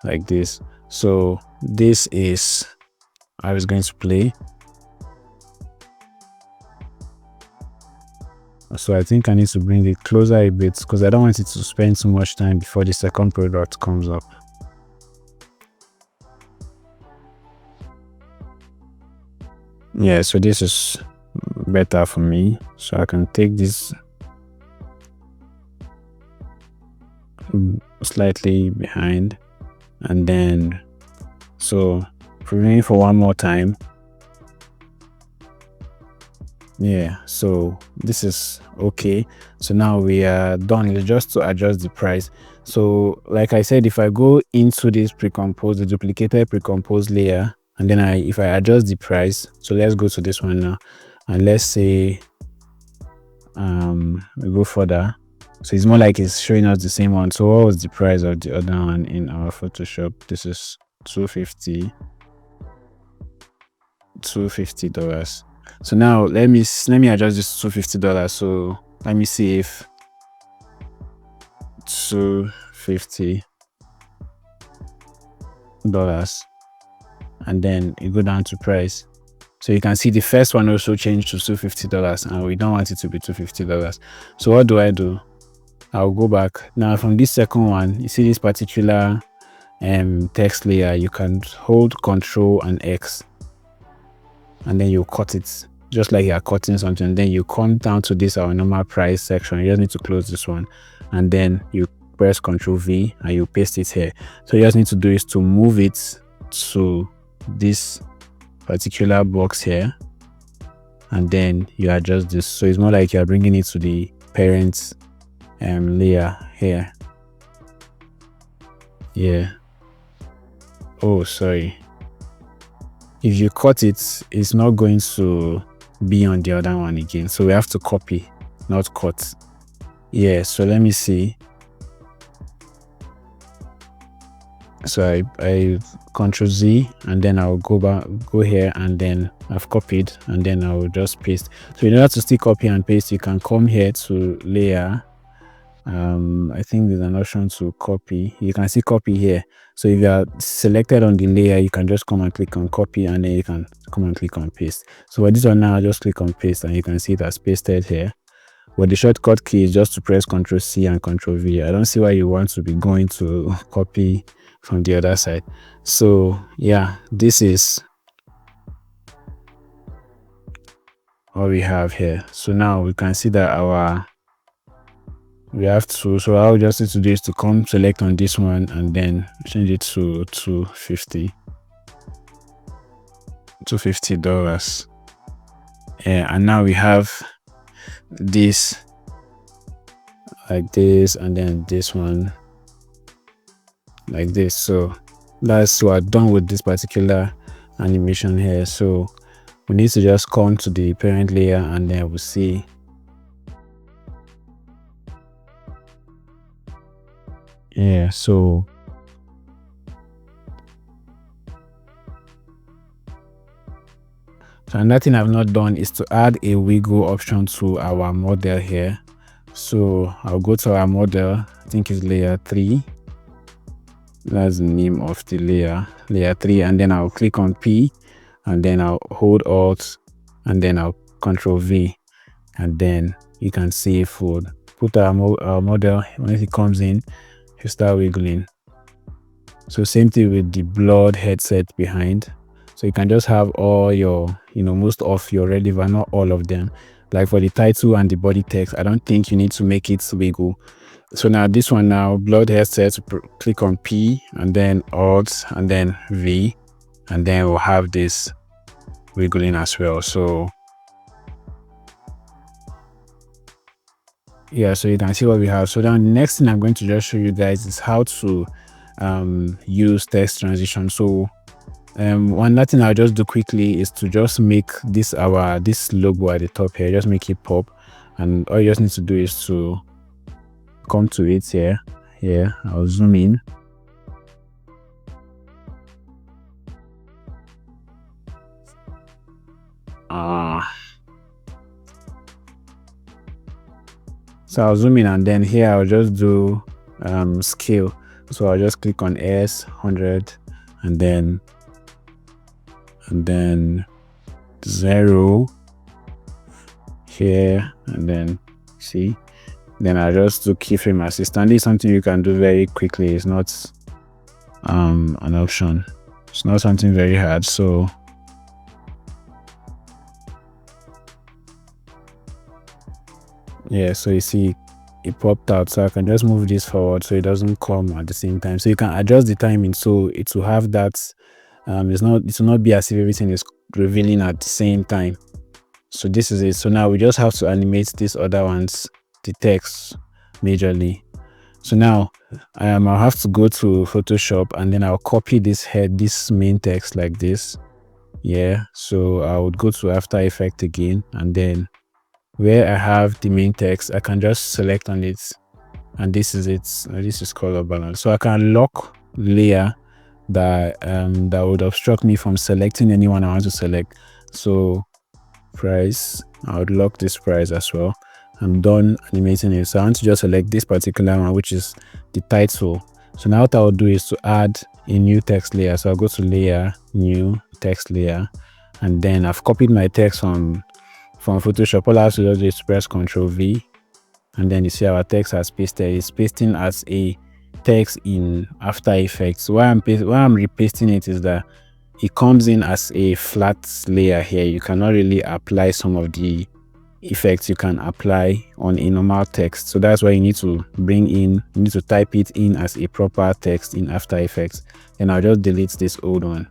like this. So this is how it's going to play. So I think I need to bring it closer a bit because I don't want it to spend too much time before the second product comes up. Yeah, so this is better for me. So I can take this slightly behind, and then so previewing for one more time. Yeah, so this is okay. So now we are done. It's just to adjust the price. So like I said, if I go into this the duplicated pre-composed layer, and then if I adjust the price, so let's go to this one now, and let's say we go further. So it's more like it's showing us the same one. So what was the price of the other one in our Photoshop? This is $250. So now let me adjust this to $250. So let me see if $250, and then you go down to price. So you can see the first one also changed to $250, and we don't want it to be $250. So what do? I'll go back now. From this second one, you see this particular text layer, you can hold Ctrl and X, and then you cut it just like you're cutting something. Then you come down to this our normal price section. You just need to close this one, and then you press Ctrl V and you paste it here. So you just need to do is to move it to this particular box here, and then you adjust this. So it's more like you're bringing it to the parent layer here. Yeah. Oh, sorry. If you cut it, it's not going to be on the other one again. So we have to copy, not cut. Yeah, so let me see. So I Control Z, and then I'll go here, and then I've copied, and then I'll just paste. So in order to still copy and paste, you can come here to layer. I think there's an option to copy. You can see copy here. So if you are selected on the layer, you can just come and click on copy, and then you can come and click on paste. So for this one now, I'll just click on paste, and you can see it has pasted here. But the shortcut key is just to press Ctrl C and Ctrl V. I don't see why you want to be going to copy from the other side. So yeah, this is what we have here. So now we can see that so I'll just need to do is to come select on this one and then change it to $250. Yeah, and now we have this like this, and then this one like this. So that's what we're done with this particular animation here. So we need to just come to the parent layer, and then we'll see so another thing I've not done is to add a wiggle option to our model here. So I'll go to our model, I think it's layer 3. That's the name of the layer 3, and then I'll click on P, and then I'll hold Alt, and then I'll Control V, and then you can see if we put our model, when it comes in, you start wiggling. So same thing with the blurred headset behind. So you can just have all your, most of your relevant, not all of them. Like for the title and the body text, I don't think you need to make it wiggle. So now this one now, blurred headset, click on P, and then Alt, and then V, and then we'll have this wiggling as well. So yeah, so you can see what we have. So now the next thing I'm going to just show you guys is how to use text transition. So one thing I'll just do quickly is to just make this logo at the top here, just make it pop, and all you just need to do is to come to it here. I'll zoom in. So I'll zoom in, and then here I'll just do scale. So I'll just click on S 100, and then 0 here, and then see. Then I just do keyframe assistant. This is something you can do very quickly. It's not an option. It's not something very hard. So yeah, so you see it popped out. So I can just move this forward so it doesn't come at the same time. So you can adjust the timing so it will have that. It will not be as if everything is revealing at the same time. So this is it. So now we just have to animate these other ones, the text majorly. So now I'll have to go to Photoshop, and then I'll copy this main text like this. Yeah, so I would go to After Effects again, and then where I have the main text, I can just select on it, and this is it. This is color balance. So I can lock layer that would obstruct me from selecting anyone I want to select. So price, I would lock this price as well. I'm done animating it. So I want to just select this particular one, which is the title. So now what I'll do is to add a new text layer. So I'll go to layer, new text layer, and then I've copied my text from Photoshop. All I have to do is press Ctrl V, and then you see our text has pasted. It's pasting as a text in After Effects. Why I'm repasting it is that it comes in as a flat layer here. You cannot really apply some of the effects you can apply on a normal text. So that's why you need to type it in as a proper text in After Effects. And I'll just delete this old one.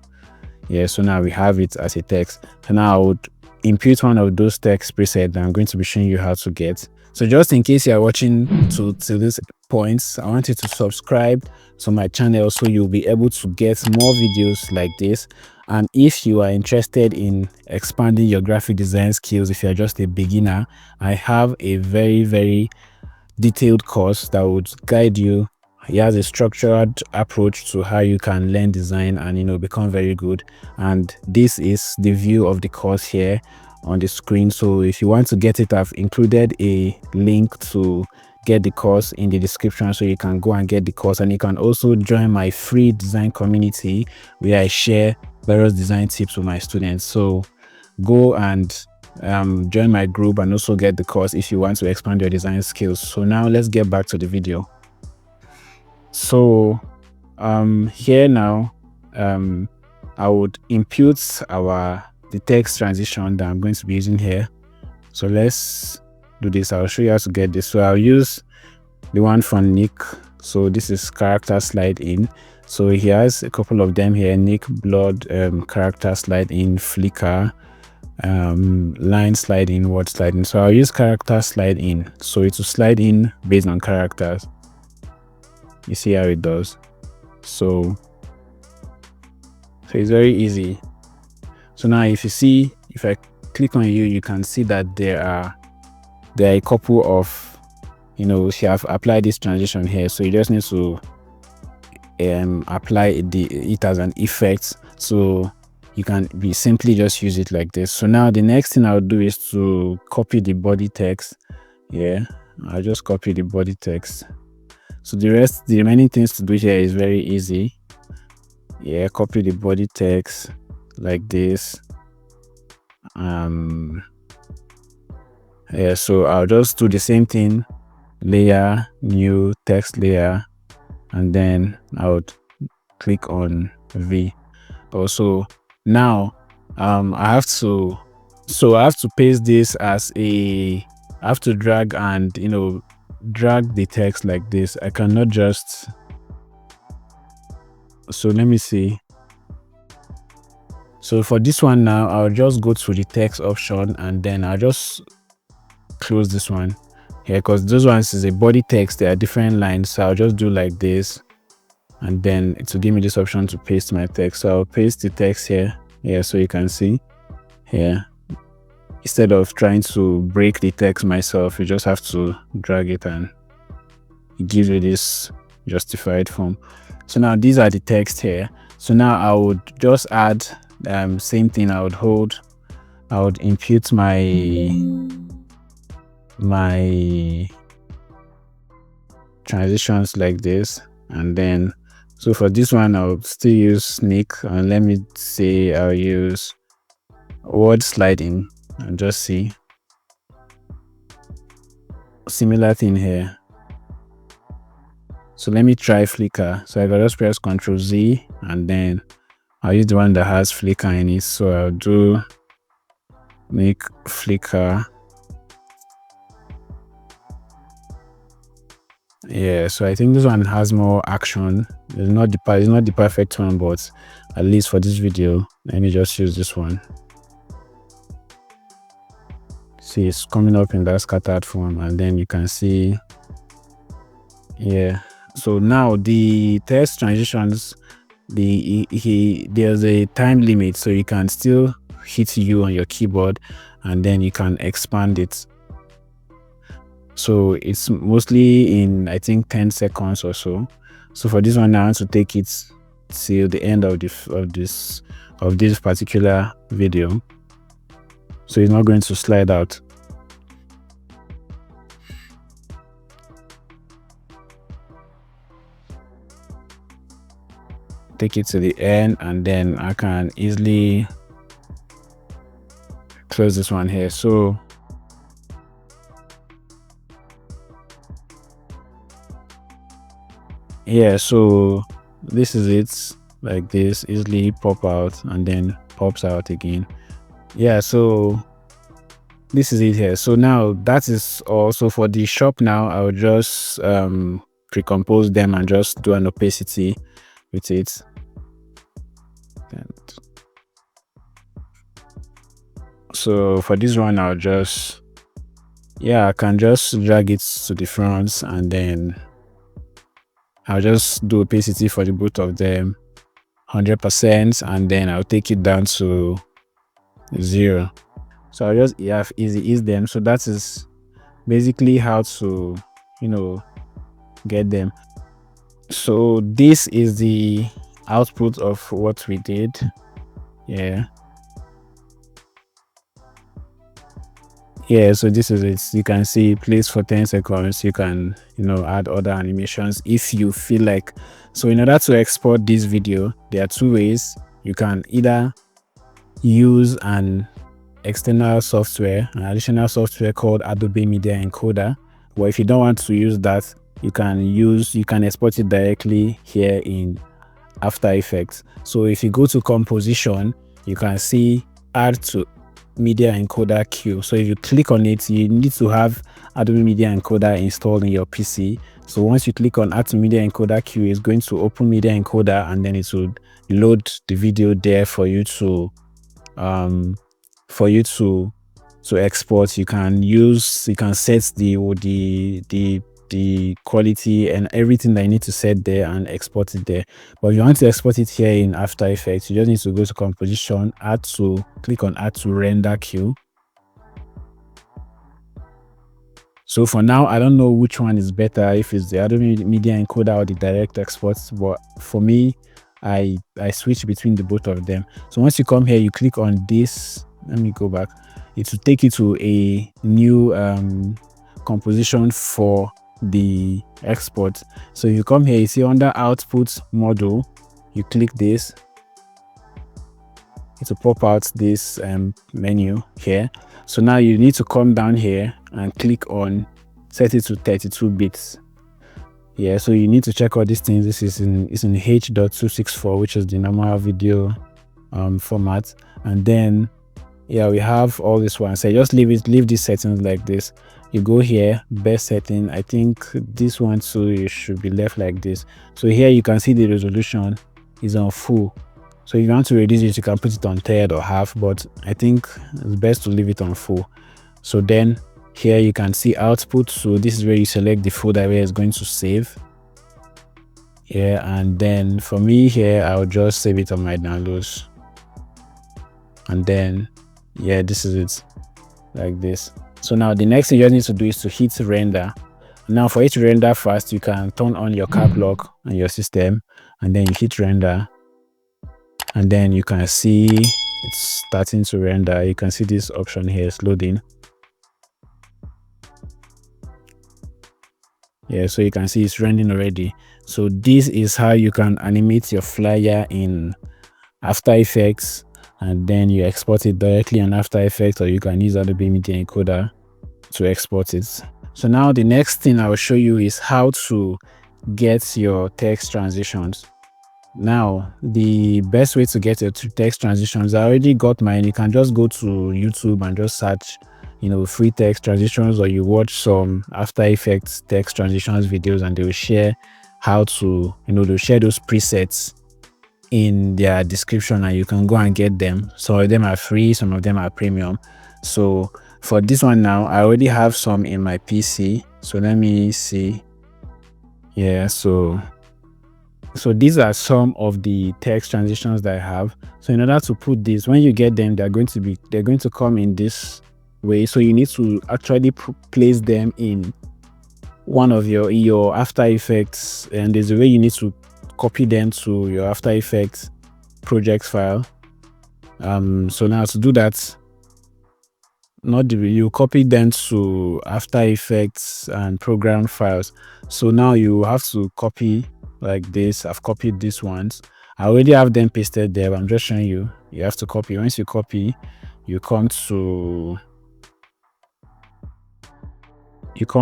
Yeah, so now we have it as a text. And now I would impute one of those text presets that I'm going to be showing you how to get. So just in case you are watching to this point, I want you to subscribe to my channel so you'll be able to get more videos like this. And if you are interested in expanding your graphic design skills, if you're just a beginner, I have a very detailed course that would guide you. He has a structured approach to how you can learn design and become very good. And this is the view of the course here on the screen. So if you want to get it, I've included a link to get the course in the description, so you can go and get the course. And you can also join my free design community where I share various design tips with my students. So go and join my group and also get the course if you want to expand your design skills. So now let's get back to the video. So here now I would impute the text transition that I'm going to be using here. So let's do this. I'll show you how to get this. So I'll use the one from Nick. So this is character slide in. So he has a couple of them here: Nick Blood, character slide in, flicker, line slide in, word slide in. So I'll use character slide in, so it will slide in based on characters. You see how it does. So it's very easy. So now if I click on you can see that there are a couple of, she have applied this transition here. So you just need to apply it as an effect, so you can simply just use it like this. So now the next thing I'll do is to copy the body text. I'll just copy the body text. So the remaining things to do here is very easy. Copy the body text like this. So I'll just do the same thing: layer, new text layer, and then I would click on V. Also now I have to paste this as I have to drag and drag the text like this. I cannot just, so let me see. So for this one now, I'll just go to the text option and then I'll just close this one here, because those ones is a body text, they are different lines. So I'll just do like this, and then it will give me this option to paste my text. So I'll paste the text here, so you can see here. Instead of trying to break the text myself, you just have to drag it and it gives you this justified form. So now these are the text here. So now I would just add same thing. I would impute my transitions like this, and then so for this one I'll still use Nick, and let me say I'll use word sliding and just see similar thing here. So let me try flicker. So I can just press Ctrl Z and then I'll use the one that has flicker in it. So I'll do make flicker. So I think this one has more action. It's not the perfect one, but at least for this video, let me just use this one. See, it's coming up in that scattered form, and then you can see, so now the text transitions, there's a time limit, so you can still hit U on your keyboard and then you can expand it. So it's mostly in, I think, 10 seconds or so. So for this one, I want to take it till the end of this particular video, so it's not going to slide out. Take it to the end, and then I can easily close this one here. So so this is it, like this, easily pop out and then pops out again. So this is it here. So now that is also for the shop. Now I'll just pre-compose them and just do an opacity with it. And so for this one, I'll just yeah, I can just drag it to the front, and then I'll just do opacity for the both of them 100%, and then I'll take it down to 0. So I'll just have easy ease them. So that is basically how to, get them. So this is the output of what we did. Yeah. Yeah, so this is it. You can see plays for 10 seconds. You can, add other animations if you feel like. So in order to export this video, there are two ways. You can either use an external software, an additional software called Adobe Media Encoder. But if you don't want to use that, you can export it directly here in After Effects. So if you go to composition, you can see add to media encoder queue. So if you click on it, you need to have Adobe Media Encoder installed in your PC. So once you click on add to media encoder queue, it's going to open media encoder, and then it will load the video there for you to export. You can set the quality and everything that you need to set there and export it there. But if you want to export it here in After Effects, you just need to go to composition, click on add to render queue. So for now, I don't know which one is better, if it's the Adobe Media Encoder or the direct exports, but for me, I switch between the both of them. So once you come here, you click on this. Let me go back. It will take you to a new composition for the export. So you come here, you see under output model, you click this. It will pop out this menu here. So now you need to come down here and click on set it to 32 bits. Yeah, so you need to check all these things. This is in H.264, which is the normal video format. And then yeah, we have all this one. So just leave these settings like this. You go here, best setting. I think this one too, it should be left like this. So here you can see the resolution is on full. So if you want to reduce it, you can put it on third or half, but I think it's best to leave it on full. So then here you can see output. So this is where you select the folder where it's going to save. Yeah, and then for me here, I'll just save it on my downloads. And then yeah, this is it, like this. So now the next thing you need to do is to hit render. Now for it to render fast, you can turn on your cap lock on your system, and then you hit render, and then you can see it's starting to render. You can see this option here is loading. Yeah, so you can see it's rendering already. So this is how you can animate your flyer in After Effects, and then you export it directly in After Effects, or you can use Adobe Media Encoder to export it. So now the next thing I will show you is how to get your text transitions. Now the best way to get your text transitions, I already got mine. You can just go to YouTube and just search free text transitions, or you watch some After Effects text transitions videos, and they will share how to they'll share those presets in their description, and you can go and get them. Some of them are free, some of them are premium. So for this one now, I already have some in my PC. So let me see. Yeah, so these are some of the text transitions that I have. So in order to put this, when you get them, they're going to come in this way. So you need to actually place them in one of your After Effects, and there's a way you need to copy them to your After Effects projects file. So now to do that, you copy them to After Effects and program files. So now you have to copy like this. I've copied these ones. I already have them pasted there, but I'm just showing you. You have to copy. Once you copy, you come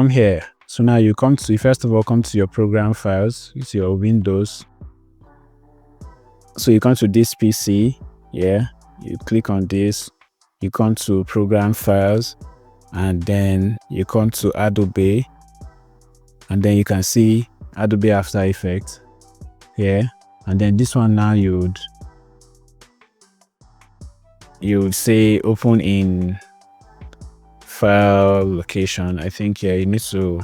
here. So now you first of all come to your program files. It's your Windows. So you come to this PC. Yeah, you click on this. You come to program files, and then you come to Adobe, and then you can see Adobe After Effects here. And then this one now you would say open in file location. I think you need to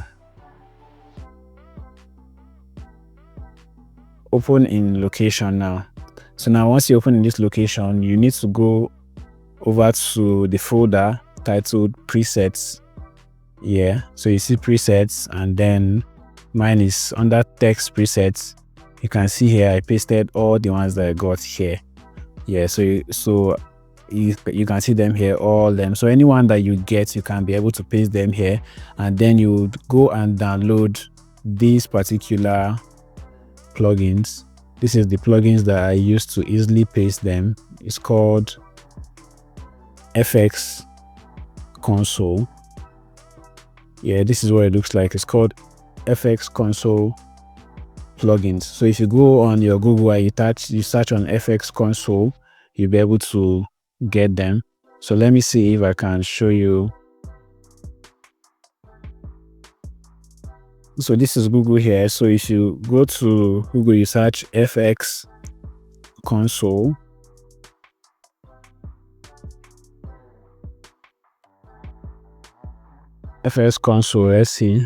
open in location now. So now once you open in this location, you need to go over to the folder titled presets. So you see presets, and then mine is under text presets. You can see here I pasted all the ones that I got here. So you can see them here, all them. So anyone that you get, you can be able to paste them here, and then you go and download these particular plugins. This is the plugins that I use to easily paste them. It's called FX Console. This is what it looks like. It's called FX Console plugins. So if you go on your Google and you search on FX Console, you'll be able to get them. So let me see if I can show you. So this is Google here. So if you go to Google, you search FX Console. FX Console, let's see.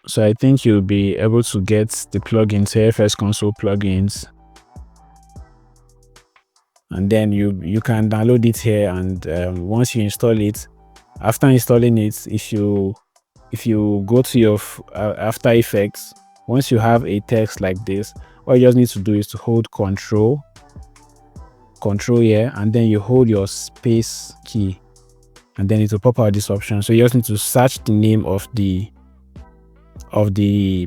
So I think you'll be able to get the plugins, FX Console plugins, and then you can download it here. And once you install it, after installing it, if you go to your After Effects, once you have a text like this, all you just need to do is to hold Control here, and then you hold your space key, and then it will pop out this option. So you just need to search the name of the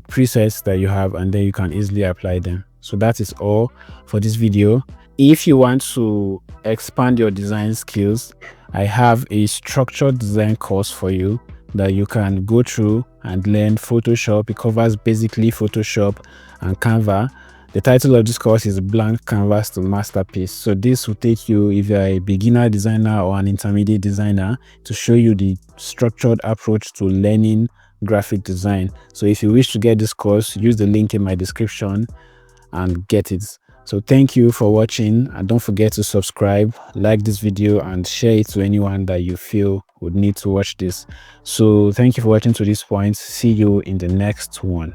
presets that you have, and then you can easily apply them. So that is all for this video. If you want to expand your design skills, I have a structured design course for you that you can go through and learn Photoshop. It covers basically Photoshop and Canva. The title of this course is Blank Canvas to Masterpiece. So this will take you, if you're a beginner designer or an intermediate designer, to show you the structured approach to learning graphic design. So if you wish to get this course, use the link in my description and get it. So thank you for watching, and don't forget to subscribe, like this video, and share it to anyone that you feel would need to watch this. So thank you for watching to this point. See you in the next one.